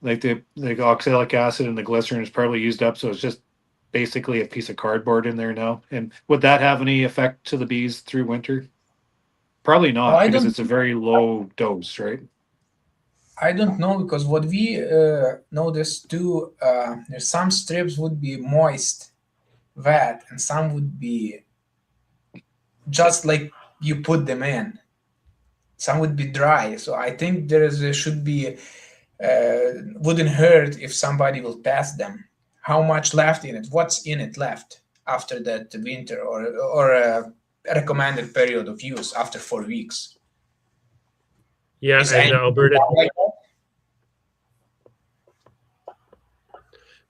Like the oxalic acid and the glycerin is probably used up, so it's just basically a piece of cardboard in there now. And would that have any effect to the bees through winter? Probably not, because it's a very low dose, right? I don't know, because what we noticed too, there's some strips would be moist, wet, and some would be just like you put them in. Some would be dry. So I think should be wouldn't hurt if somebody will test them. How much left in it? What's in it left after that winter, or a recommended period of use after 4 weeks? Yeah, and Alberta.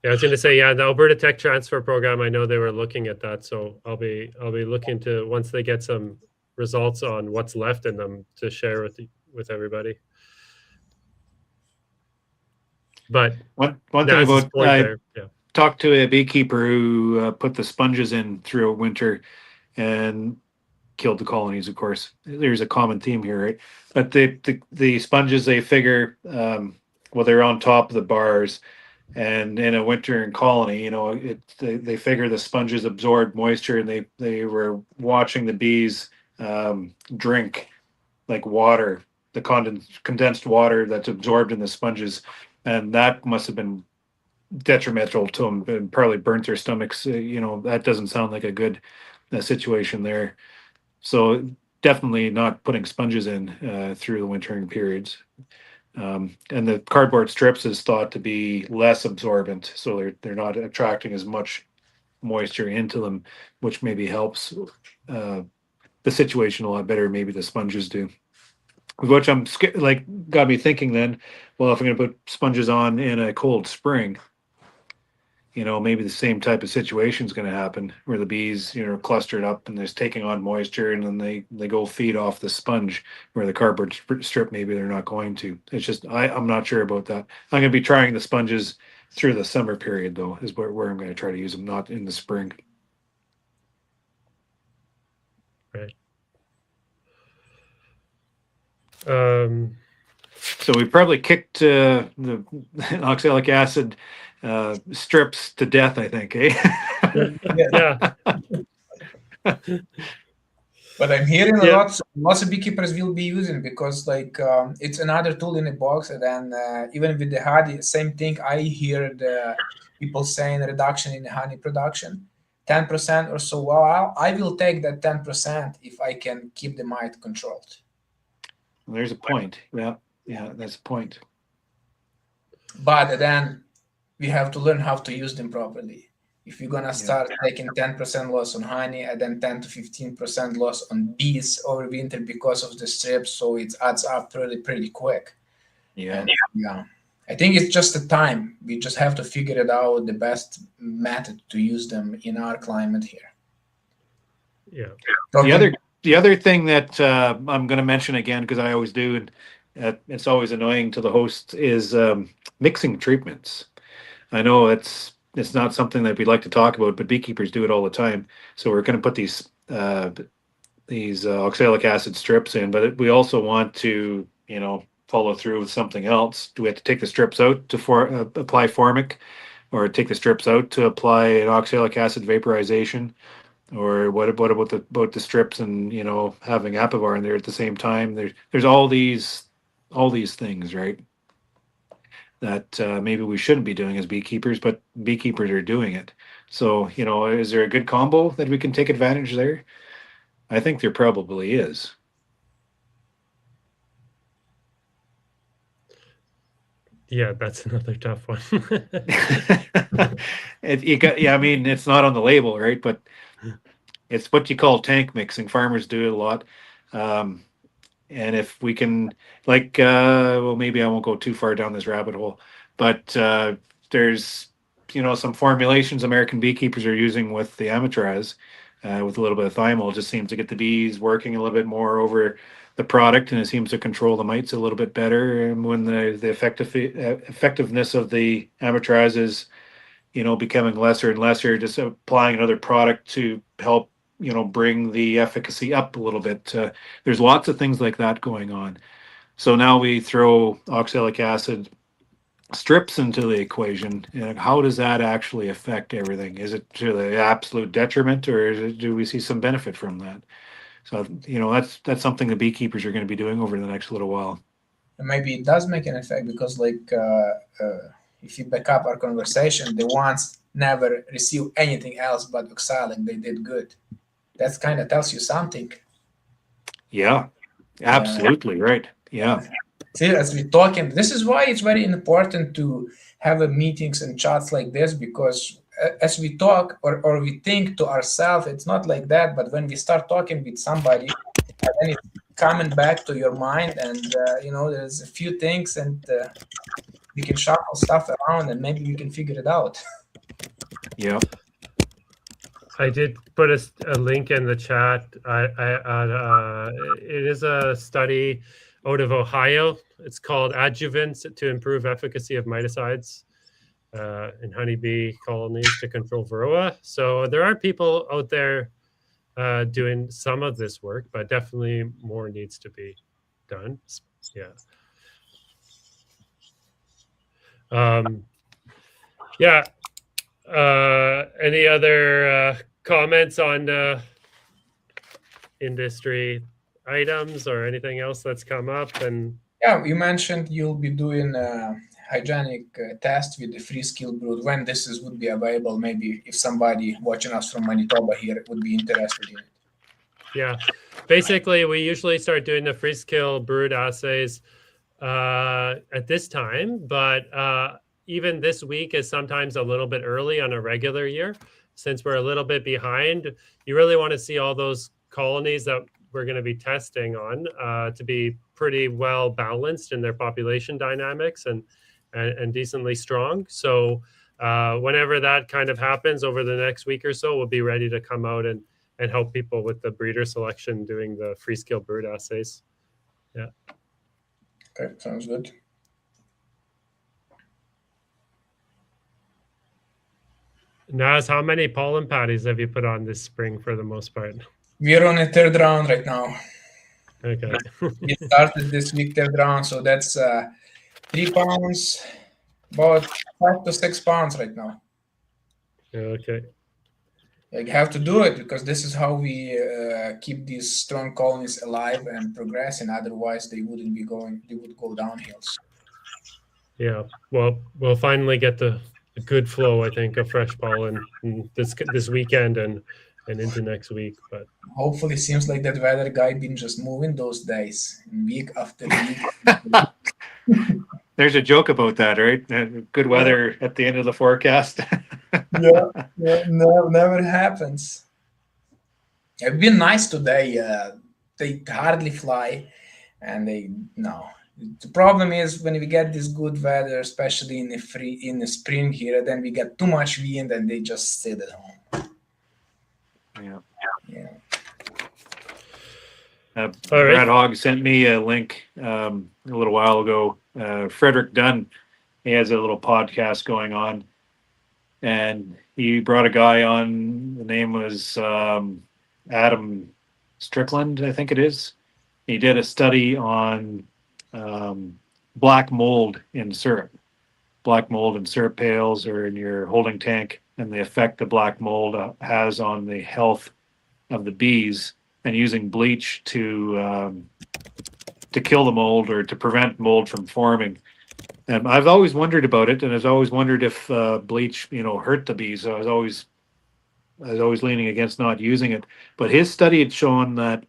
Yeah, I was going to say, the Alberta Tech Transfer Program, I know they were looking at that, so I'll be looking to, once they get some results on what's left in them, to share with everybody. But one thing about talked to a beekeeper who put the sponges in through a winter and killed the colonies. Of course, there's a common theme here, right? But the sponges, they figure, they're on top of the bars. And in a winter colony, they figure the sponges absorb moisture, and they were watching the bees drink like water, the condensed water that's absorbed in the sponges, and that must have been detrimental to them and probably burnt their stomachs. That doesn't sound like a good situation there. So definitely not putting sponges in through the wintering periods. And the cardboard strips is thought to be less absorbent, so they're not attracting as much moisture into them, which maybe helps the situation a lot better. Maybe the sponges do, which I'm got me thinking. Then, well, if I'm going to put sponges on in a cold spring, maybe the same type of situation is going to happen where the bees, are clustered up and they're taking on moisture, and then they go feed off the sponge, where the cardboard strip, maybe they're not going to. It's just, I'm not sure about that. I'm going to be trying the sponges through the summer period, though, is where I'm going to try to use them, not in the spring. Right. So we probably kicked the oxalic acid strips to death, I think, eh? Yeah. But I'm hearing lots of beekeepers will be using, because it's another tool in the box. And then even with the honey, same thing. I hear the people saying reduction in the honey production, 10% or so. Well, I will take that 10% if I can keep the mite controlled. Well, there's a point. Yeah, that's a point. But then we have to learn how to use them properly. If you're gonna start taking 10% loss on honey and then 10 to 15% loss on bees over winter because of the strips, so it adds up pretty quick. Yeah. And yeah, I think it's just the time. We just have to figure it out the best method to use them in our climate here. Yeah. The other thing that I'm going to mention again, because I always do, and it's always annoying to the host, is mixing treatments. I know it's not something that we like to talk about, but beekeepers do it all the time. So we're going to put these oxalic acid strips in, but we also want to, follow through with something else. Do we have to take the strips out to apply formic, or take the strips out to apply an oxalic acid vaporization? Or what about the strips and having Apivar in there at the same time? There's all these things, right? That maybe we shouldn't be doing as beekeepers, but beekeepers are doing it. So is there a good combo that we can take advantage there? I think there probably is. Yeah, that's another tough one. I mean, it's not on the label, right? But it's what you call tank mixing. Farmers do it a lot. And if we can, maybe I won't go too far down this rabbit hole, but there's, some formulations American beekeepers are using with the Amatraz, with a little bit of thymol, just seems to get the bees working a little bit more over the product, and it seems to control the mites a little bit better. And when the effectiveness of the Amatraz is, becoming lesser and lesser, just applying another product to help bring the efficacy up a little bit. There's lots of things like that going on. So now we throw oxalic acid strips into the equation, and how does that actually affect everything? Is it to the absolute detriment, or do we see some benefit from that? So that's something the beekeepers are going to be doing over the next little while. And maybe it does make an effect, because if you back up our conversation, the ones never receive anything else but oxalic, they did good. That kind of tells you something. Yeah, absolutely right. Yeah. See, as we're talking, this is why it's very important to have meetings and chats like this, because as we talk or we think to ourselves, it's not like that. But when we start talking with somebody, and then it's coming back to your mind, and there's a few things, and we can shuffle stuff around, and maybe we can figure it out. Yeah. I did put a link in the chat. It is a study out of Ohio. It's called Adjuvants to Improve Efficacy of Miticides in Honeybee Colonies to Control Varroa. So there are people out there doing some of this work, but definitely more needs to be done. Yeah. Any other comments on industry items or anything else that's come up? And yeah, you mentioned you'll be doing a hygienic test with the free-skill brood. When would be available? Maybe if somebody watching us from Manitoba here would be interested in it. Yeah, basically we usually start doing the free-skill brood assays at this time, but even this week is sometimes a little bit early on a regular year. Since we're a little bit behind, you really want to see all those colonies that we're going to be testing on to be pretty well balanced in their population dynamics and decently strong. So whenever that kind of happens over the next week or so, we'll be ready to come out and help people with the breeder selection doing the free-skill brood assays. Yeah. Okay, sounds good. Naz, how many pollen patties have you put on this spring for the most part? We're on a third round right now. Okay. We started this week third round, so that's 3 pounds, about 5 to 6 pounds right now. Okay. You have to do it, because this is how we keep these strong colonies alive and progressing. Otherwise, they wouldn't be going. They would go downhill. Yeah. Well, we'll finally get the good flow, I think, of fresh pollen this weekend and into next week. But hopefully, seems like that weather guy been just moving those days, week after week. There's a joke about that, right? Good weather at the end of the forecast. Yeah, yeah, no, never happens. It's been nice today. They hardly fly, and they no. The problem is when we get this good weather, especially in the spring here, then we get too much wind, and they just sit at home. Yeah. Yeah. All Brad right. Hogg sent me a link a little while ago. Frederick Dunn, he has a little podcast going on, and he brought a guy on. The name was Adam Strickland, I think it is. He did a study on black mold in syrup. Black mold in syrup pails or in your holding tank, and the effect the black mold has on the health of the bees, and using bleach to kill the mold or to prevent mold from forming. And I've always wondered about it, and I've always wondered if bleach, hurt the bees. So I was always leaning against not using it. But his study had shown that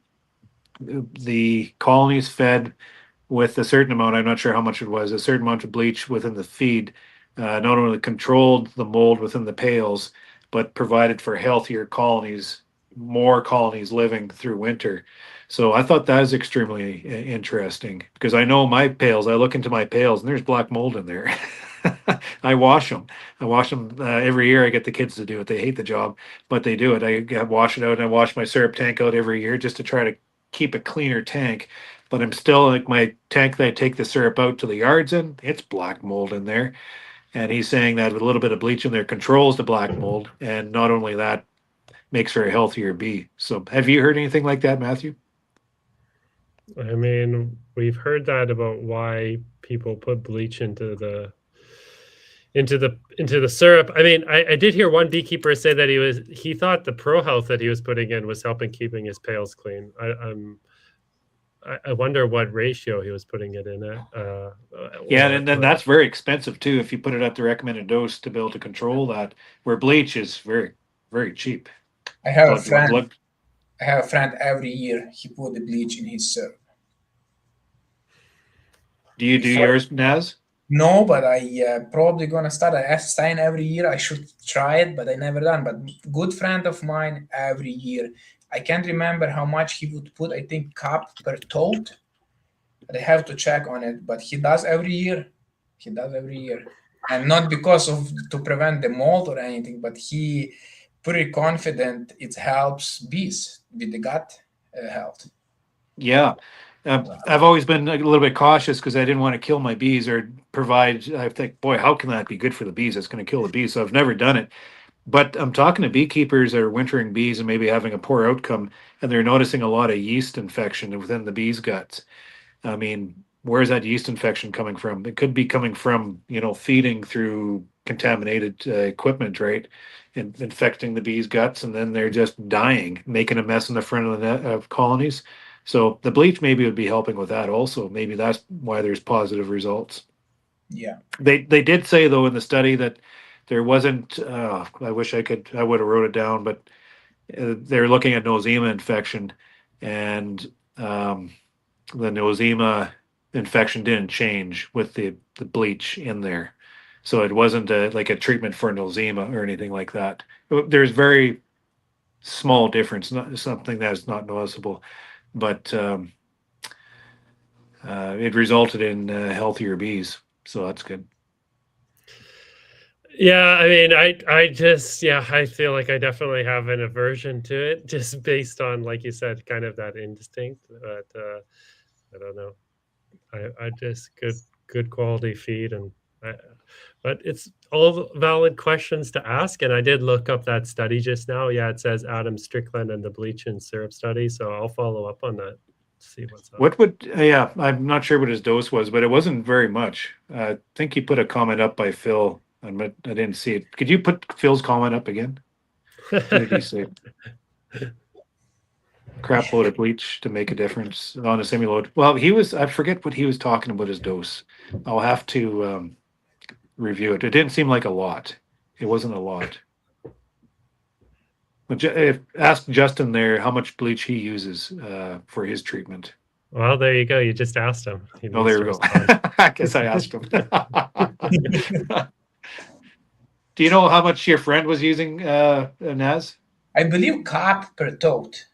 the colonies fed with a certain amount, I'm not sure how much it was, a certain amount of bleach within the feed, not only controlled the mold within the pails, but provided for healthier colonies, more colonies living through winter. So I thought that was extremely interesting because I know my pails, I look into my pails and there's black mold in there. I wash them. I wash them every year. I get the kids to do it. They hate the job, but they do it. I wash it out and I wash my syrup tank out every year just to try to keep a cleaner tank. But I'm still like my tank that I take the syrup out to the yards in, it's black mold in there. And he's saying that with a little bit of bleach in there controls the black mold. And not only that, makes for a healthier bee. So have you heard anything like that, Matthew? I mean, we've heard that about why people put bleach into the syrup. I mean, I did hear one beekeeper say that he thought the Pro Health that he was putting in was helping keeping his pails clean. I wonder what ratio he was putting it in at. Yeah, and then that's very expensive too if you put it at the recommended dose to be able to control that, where bleach is very, very cheap. I have a friend. I have a friend every year he put the bleach in his syrup. Do you do yours, Naz? No, but I probably gonna start. I ask Stein every year. I should try it, but I never done. But good friend of mine every year. I can't remember how much he would put. I think cup per tote. But I have to check on it. But he does every year. He does every year, and not because of to prevent the mold or anything, but he pretty confident it helps bees with the gut health. Yeah. I've always been a little bit cautious because I didn't want to kill my bees or provide. I think, boy, how can that be good for the bees? It's going to kill the bees. So I've never done it. But I'm talking to beekeepers that are wintering bees and maybe having a poor outcome, and they're noticing a lot of yeast infection within the bees' guts. I mean, where's that yeast infection coming from? It could be coming from, feeding through contaminated equipment, right? And infecting the bees' guts, and then they're just dying, making a mess in the front of the net of colonies. So the bleach maybe would be helping with that also. Maybe that's why there's positive results. Yeah. They did say though in the study that there wasn't. I wish I would have wrote it down, but they're looking at nosema infection, and the nosema infection didn't change with the bleach in there. So it wasn't like a treatment for nosema or anything like that. There's very small difference, not something that's not noticeable, but it resulted in healthier bees. So that's good. Yeah, I mean, I feel like I definitely have an aversion to it just based on, like you said, kind of that instinct. But I don't know. I just good quality feed, but it's all valid questions to ask. And I did look up that study just now. Yeah, it says Adam Strickland and the bleach and syrup study. So I'll follow up on that. See what's up. What would yeah? I'm not sure what his dose was, but it wasn't very much. I think he put a comment up by Phil. I didn't see it. Could you put Phil's comment up again? What did he say? Crap load of bleach to make a difference on a semi-load. Well, I forget what he was talking about his dose. I'll have to review it. It didn't seem like a lot. It wasn't a lot. But ask Justin there how much bleach he uses for his treatment. Well, there you go. You just asked him. Oh, there we go. I guess I asked him. Do you know how much your friend was using, Naz? I believe cup per tote.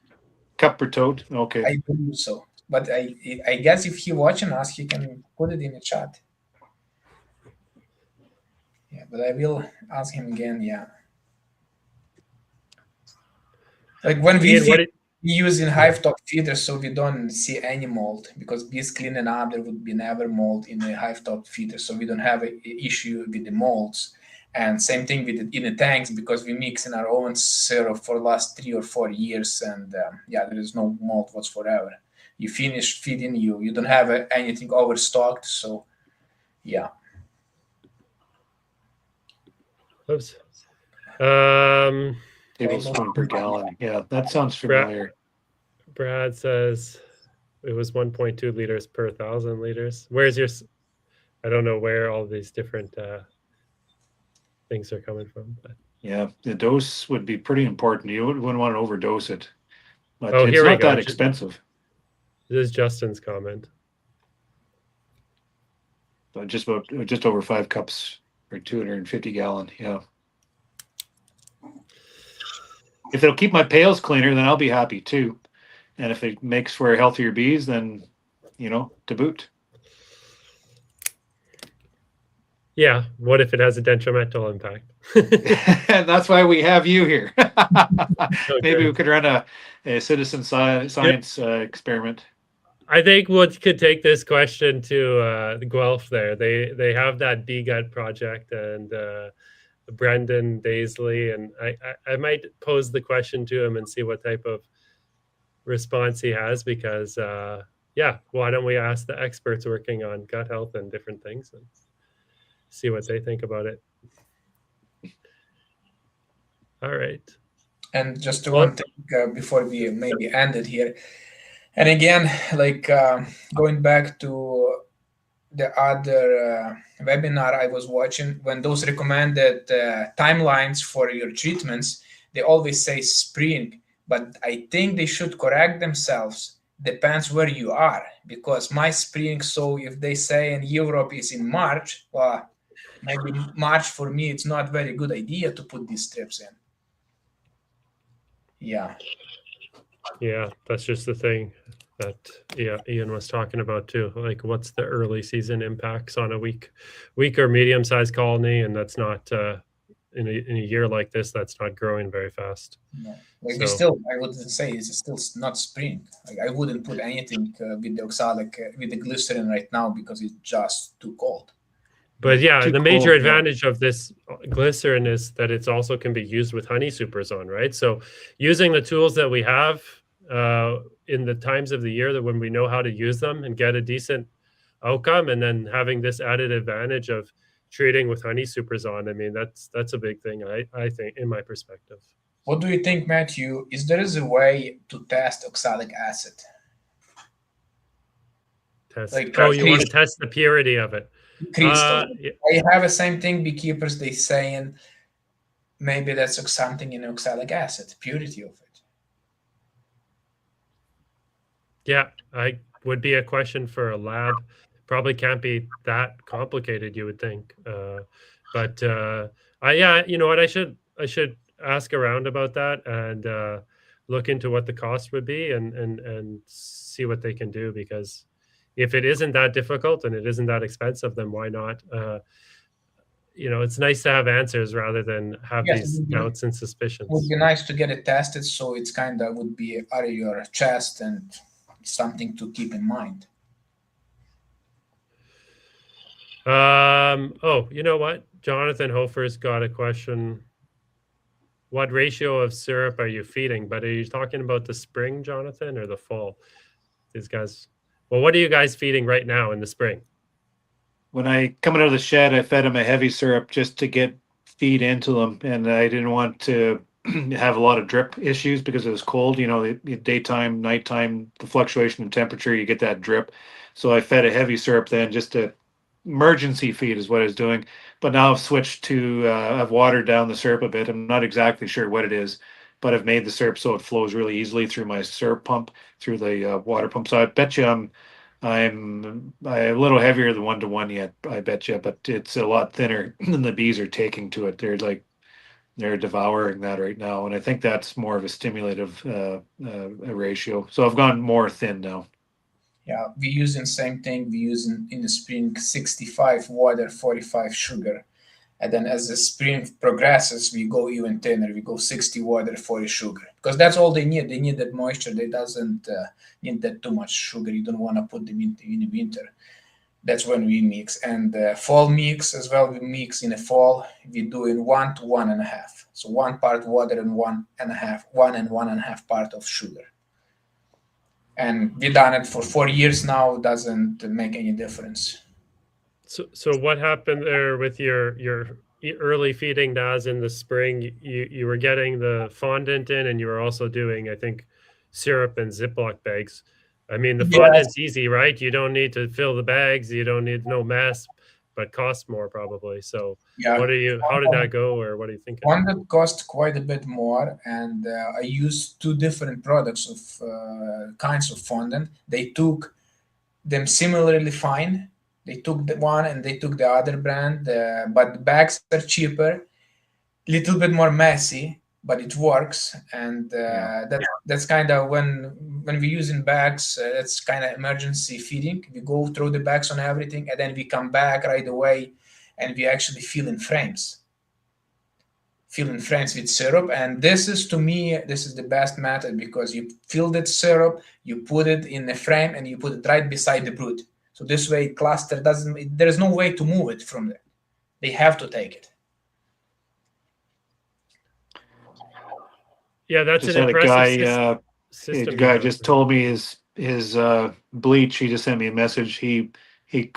Cup per tote? Okay. I believe so. But I guess if he watching us, he can put it in the chat. Yeah, but I will ask him again. Yeah. Like when we Ian, feed, we use in hive top feeders, so we don't see any mold because bees cleaning up, there would be never mold in the hive top feeder, so we don't have an issue with the molds. And same thing with in the tanks because we mix in our own syrup for the last 3 or 4 years, and yeah, there is no mold whatsoever. You finish feeding, you don't have anything overstocked, so yeah. Oops. Tablespoon per gallon. Yeah, that sounds familiar. Brad says it was 1.2 liters per 1,000 liters. Where's your? I don't know where all these different things are coming from. But. Yeah, the dose would be pretty important. You wouldn't want to overdose it, but Oh, it's here we not go. that expensive. This is Justin's comment. But just over 5 cups or 250 gallon. Yeah. If it'll keep my pails cleaner, then I'll be happy too. And if it makes for healthier bees, then to boot. Yeah. What if it has a detrimental impact? And that's why we have you here. Okay. Maybe we could run a citizen science experiment. I think we could take this question to Guelph there. They have that bee gut project, and Brendan Daisley, and I might pose the question to him and see what type of response he has, because yeah, why don't we ask the experts working on gut health and different things and see what they think about it. All right. And just one thing before we maybe end it here, and again, like going back to the other webinar I was watching, when those recommended timelines for your treatments, they always say spring, but I think they should correct themselves. Depends where you are, because my spring, so if they say in Europe is in March, well, maybe March for me, it's not very good idea to put these strips in. Yeah. Yeah, that's just the thing that Ian was talking about too. Like, what's the early season impacts on a weak or medium-sized colony, and that's not in a year like this, that's not growing very fast. No. Like I wouldn't say it's still not spring. Like I wouldn't put anything with the oxalic with the glycerin right now because it's just too cold. But yeah, the major advantage of this glycerin is that it's also can be used with honey superzone, right? So using the tools that we have in the times of the year that when we know how to use them and get a decent outcome, and then having this added advantage of treating with honey superzone, I mean, that's a big thing, I think, in my perspective. What do you think, Matthew? Is there a way to test oxalic acid? Like, you want to test the purity of it? Crystal. I have the same thing. Beekeepers, they saying maybe that's something in oxalic acid, purity of it. Yeah, I would be a question for a lab. Probably can't be that complicated, you would think. But yeah, you know what? I should ask around about that and look into what the cost would be and see what they can do, because if it isn't that difficult and it isn't that expensive, then why not? It's nice to have answers rather than have these doubts and suspicions. It would be nice to get it tested, so it's kind of would be out of your chest and something to keep in mind. Oh, you know what? Jonathan Hofer's got a question. What ratio of syrup are you feeding? But are you talking about the spring, Jonathan, or the fall? These guys... Well, what are you guys feeding right now in the spring? When I come out of the shed, I fed them a heavy syrup just to get feed into them, and I didn't want to have a lot of drip issues because it was cold. The daytime, nighttime, the fluctuation in temperature, you get that drip. So I fed a heavy syrup then, just to emergency feed is what I was doing. But now I've switched to I've watered down the syrup a bit. I'm not exactly sure what it is, but I've made the syrup so it flows really easily through my syrup pump, through the water pump. So I bet you I'm I'm a little heavier than 1-to-1 yet, I bet you, but it's a lot thinner than the bees are taking to it. They're devouring that right now, and I think that's more of a stimulative ratio. So I've gone more thin now. Yeah, we using same thing. We using in the spring 65 water, 45 sugar. And then as the spring progresses, we go even thinner. We go 60 water, 40 sugar. Because that's all they need. They need that moisture. They doesn't need that too much sugar. You don't want to put them in the winter. That's when we mix. And fall mix as well, we mix in the fall. We do in 1 to 1.5. So 1 part water and 1.5, 1.5 part of sugar. And we done it for 4 years now. Doesn't make any difference. So what happened there with your early feeding Naz in the spring? You were getting the fondant in, and you were also doing, I think, syrup and Ziploc bags. I mean, the fondant's easy, right? You don't need to fill the bags. You don't need no mess, but costs more probably. So Yeah. How did that go, or what are you thinking? Fondant cost quite a bit more, and I used 2 different products of kinds of fondant. They took them similarly fine. They took the one and they took the other brand, but the bags are cheaper, little bit more messy, but it works. And that's kind of when we're using bags, that's kind of emergency feeding. We go throw the bags on everything, and then we come back right away, and we actually fill in frames with syrup. And this is, to me, this is the best method, because you fill that syrup, you put it in a frame, and you put it right beside the brood. So this way, cluster there's no way to move it from there. They have to take it. Yeah, that's Just an had impressive system. The guy just told me his bleach. He just sent me a message. He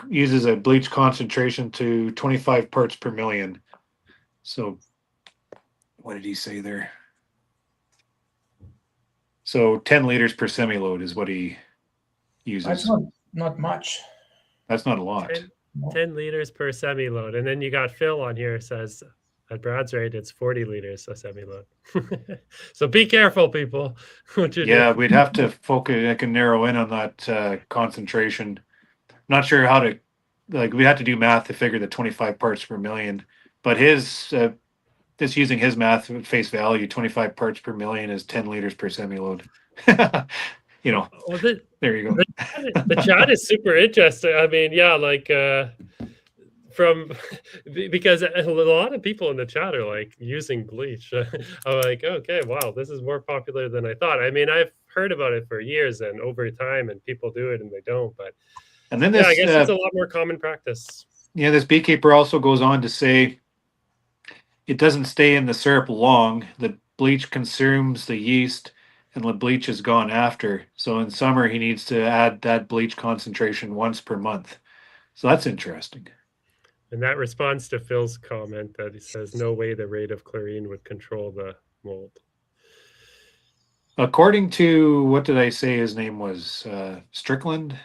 uses a bleach concentration to 25 parts per million. So what did he say there? So 10 liters per semi-load is what he uses. That's not much. That's not a lot. 10 liters per semi-load. And then you got Phil on here, says at Brad's rate, it's 40 liters a semi-load. So be careful, people. What you're doing. We'd have to focus. I can narrow in on that concentration. Not sure how to, we have to do math to figure the 25 parts per million. But just using his math at face value, 25 parts per million is 10 liters per semi-load. Well, there you go. The chat is super interesting. I mean, because a lot of people in the chat are like using bleach. I'm like, okay, wow, this is more popular than I thought. I mean, I've heard about it for years and over time, and people do it and they don't. But and then I guess it's a lot more common practice. Yeah, this beekeeper also goes on to say it doesn't stay in the syrup long. The bleach consumes the yeast, and the bleach is gone after. So in summer, he needs to add that bleach concentration once per month. So that's interesting. And that responds to Phil's comment that he says, no way the rate of chlorine would control the mold. According to, what did I say his name was? Strickland?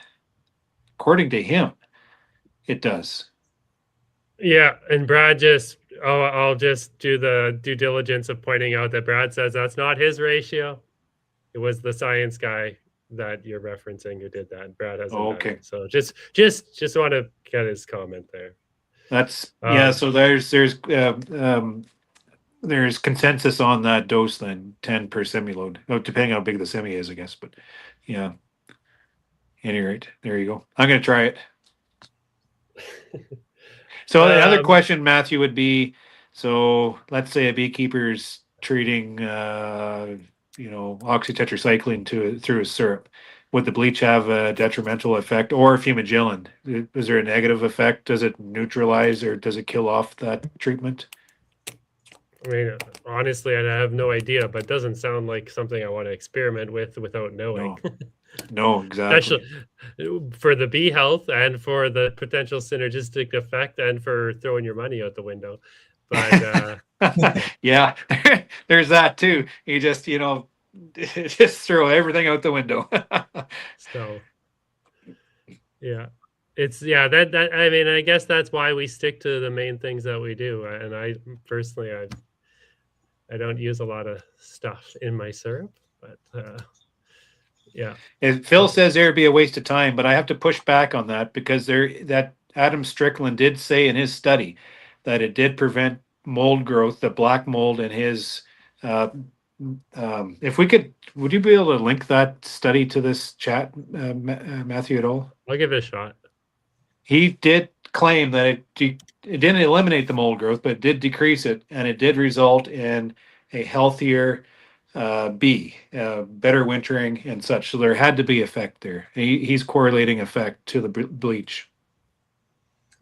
According to him, it does. Yeah, and Brad I'll just do the due diligence of pointing out that Brad says that's not his ratio. It was the science guy that you're referencing who did that. Brad hasn't done it. So just want to get his comment there. That's so there's consensus on that dose then, 10 per semi-load. Depending how big the semi is, I guess. But yeah. Any rate, there you go. I'm gonna try it. So the other question, Matthew, would be, so let's say a beekeeper's treating oxytetracycline through a syrup. Would the bleach have a detrimental effect, or fumagillin? Is there a negative effect? Does it neutralize or does it kill off that treatment? I mean, honestly, I have no idea, but it doesn't sound like something I want to experiment with without knowing. No, exactly. Especially for the bee health and for the potential synergistic effect and for throwing your money out the window. But yeah, there's that too. You just, just throw everything out the window. So yeah, that I mean, I guess that's why we stick to the main things that we do. And I personally, I don't use a lot of stuff in my syrup, but Yeah. Phil says there'd be a waste of time, but I have to push back on that because that Adam Strickland did say in his study that it did prevent mold growth, the black mold in his. If we could, would you be able to link that study to this chat, Matthew, at all? I'll give it a shot. He did claim that it didn't eliminate the mold growth, but it did decrease it, and it did result in a healthier bee, better wintering and such. So there had to be effect there. He's correlating effect to the bleach.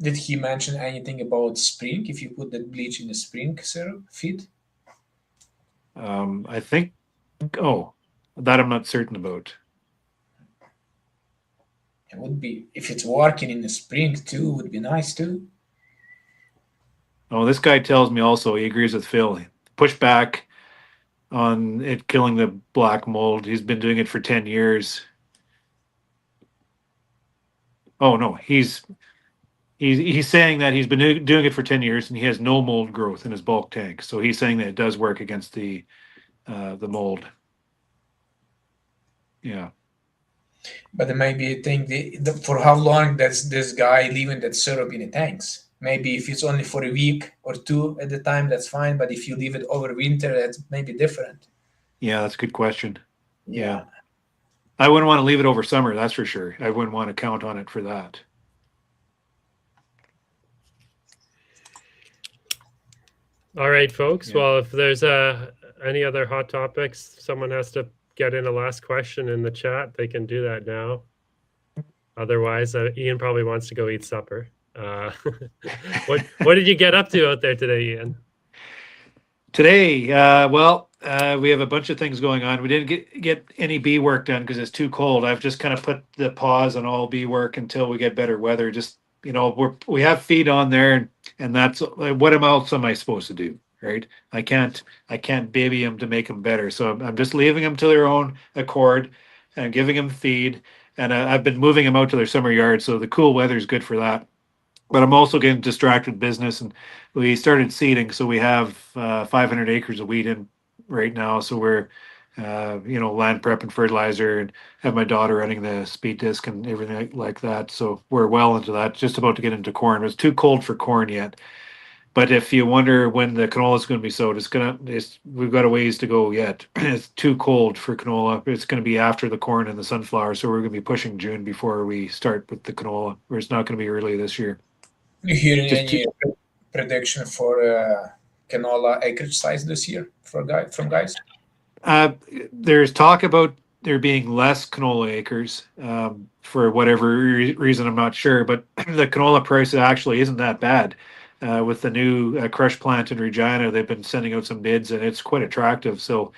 Did he mention anything about spring? If you put that bleach in the spring syrup feed? I think, that I'm not certain about. It would be, if it's working in the spring too, would be nice too. Oh, this guy tells me also he agrees with Phil. Push back on it killing the black mold. He's been doing it for 10 years. Oh no, he's saying that he's been doing it for 10 years and he has no mold growth in his bulk tank. So he's saying that it does work against the mold. Yeah. But maybe think for how long does this guy leaving that syrup in the tanks? Maybe if it's only for a week or two at the time, that's fine. But if you leave it over winter, that's maybe different. Yeah, that's a good question. Yeah. I wouldn't want to leave it over summer, that's for sure. I wouldn't want to count on it for that. All right, folks. Yeah. Well, if there's any other hot topics, someone has to get in a last question in the chat. They can do that now. Otherwise, Ian probably wants to go eat supper. What did you get up to out there today, Ian? Today, we have a bunch of things going on. We didn't get any bee work done because it's too cold. I've just kind of put the pause on all bee work until we get better weather. Just, we have feed on there, and that's what else am I supposed to do, right? I can't baby them to make them better. So I'm just leaving them to their own accord and giving them feed. And I've been moving them out to their summer yard, so the cool weather is good for that. But I'm also getting distracted with business, and we started seeding. So we have 500 acres of wheat in right now. So we're, land prep and fertilizer, and have my daughter running the speed disc and everything like that. So we're well into that, just about to get into corn. It's too cold for corn yet. But if you wonder when the canola is going to be sowed, we've got a ways to go yet. It's too cold for canola. It's going to be after the corn and the sunflower. So we're going to be pushing June before we start with the canola, or it's not going to be early this year. You hearing any prediction for canola acreage size this year from guys? There's talk about there being less canola acres for whatever reason, I'm not sure. But the canola price actually isn't that bad. With the new crush plant in Regina, they've been sending out some bids, and it's quite attractive. So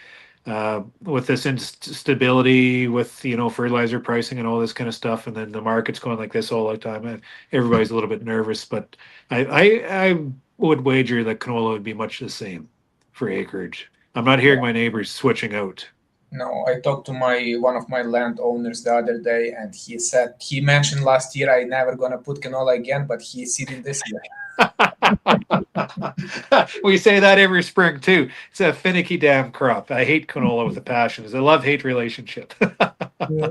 with this instability with fertilizer pricing and all this kind of stuff, and then the market's going like this all the time, everybody's a little bit nervous. But I would wager that canola would be much the same for acreage. I'm not hearing my neighbors switching out. No, I talked to one of my landowners the other day, and he mentioned last year I never gonna put canola again, but he's seeding this year. We say that every spring too. It's a finicky damn crop. I hate canola with a passion. It's a love-hate relationship. Yeah.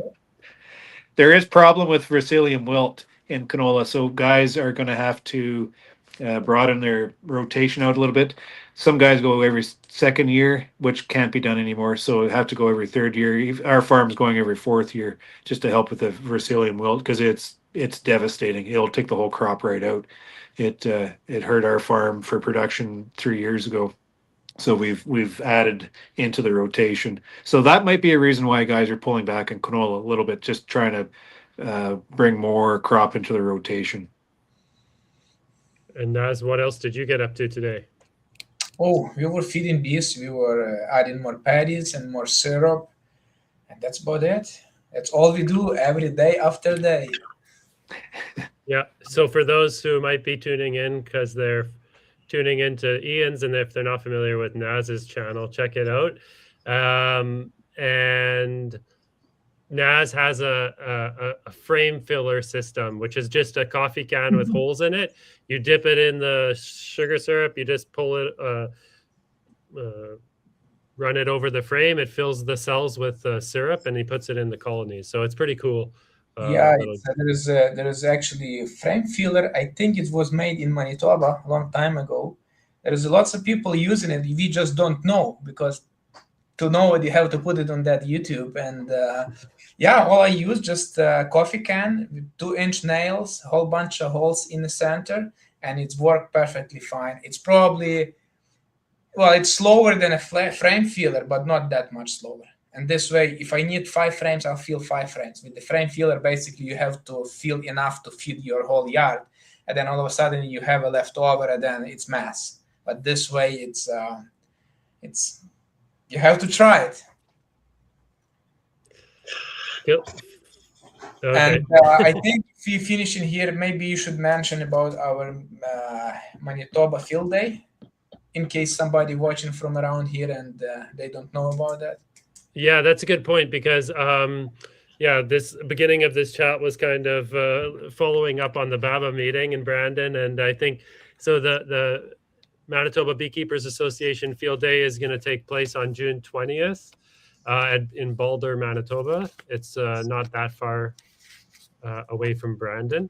There is problem with Verticillium wilt in canola, so guys are going to have to broaden their rotation out a little bit. Some guys go every second year, which can't be done anymore, so have to go every third year. Our farm's going every fourth year just to help with the Verticillium wilt, because it's devastating. It'll take the whole crop right out. It hurt our farm for production 3 years ago, so we've added into the rotation. So that might be a reason why guys are pulling back on canola a little bit, just trying to bring more crop into the rotation. And Naz, what else did you get up to today? Oh, we were feeding bees. We were adding more patties and more syrup, and that's about it. That's all we do every day after day. Yeah. So for those who might be tuning in because they're tuning into Ian's, and if they're not familiar with Naz's channel, check it out. And Naz has a frame filler system, which is just a coffee can with holes in it. You dip it in the sugar syrup. You just pull it, run it over the frame. It fills the cells with syrup, and he puts it in the colonies. So it's pretty cool. Yeah, there is actually a frame filler. I think it was made in Manitoba a long time ago. There is lots of people using it. We just don't know, because to know it, you have to put it on that YouTube. And yeah, all I use just a coffee can with 2-inch nails, a whole bunch of holes in the center, and it's worked perfectly fine. It's probably, well, it's slower than a frame filler, but not that much slower. And this way, if I need 5 frames, I'll fill 5 frames. With the frame filler, basically, you have to fill enough to feed your whole yard. And then all of a sudden, you have a leftover, and then it's mass. But this way, it's you have to try it. Yep. Okay. And I think if we finish in here, maybe you should mention about our Manitoba Field Day, in case somebody watching from around here and they don't know about that. Yeah, that's a good point, because yeah, this beginning of this chat was kind of following up on the BABA meeting in Brandon, and I think so. The Manitoba Beekeepers Association Field Day is going to take place on June 20th in Boulder, Manitoba. It's not that far away from Brandon.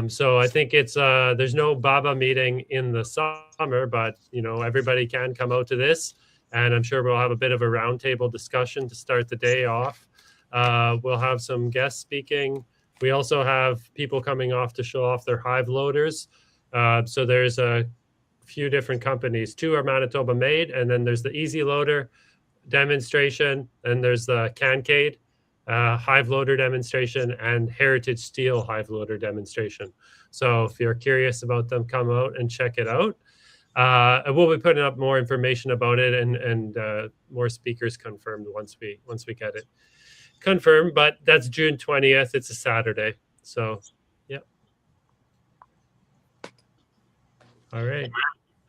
So I think it's there's no BABA meeting in the summer, but everybody can come out to this. And I'm sure we'll have a bit of a roundtable discussion to start the day off. We'll have some guests speaking. We also have people coming off to show off their hive loaders. So there's a few different companies. 2 are Manitoba made, and then there's the Easy Loader demonstration, and there's the Cancade hive loader demonstration, and Heritage Steel hive loader demonstration. So if you're curious about them, come out and check it out. We'll be putting up more information about it and more speakers confirmed once we get it confirmed. But that's June 20th. It's a Saturday. So, yeah. All right.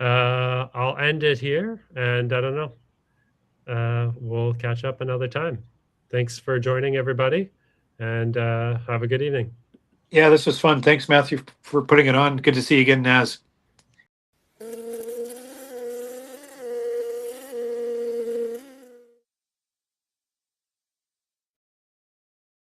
I'll end it here, and I don't know. We'll catch up another time. Thanks for joining, everybody, and have a good evening. Yeah, this was fun. Thanks, Matthew, for putting it on. Good to see you again, Naz.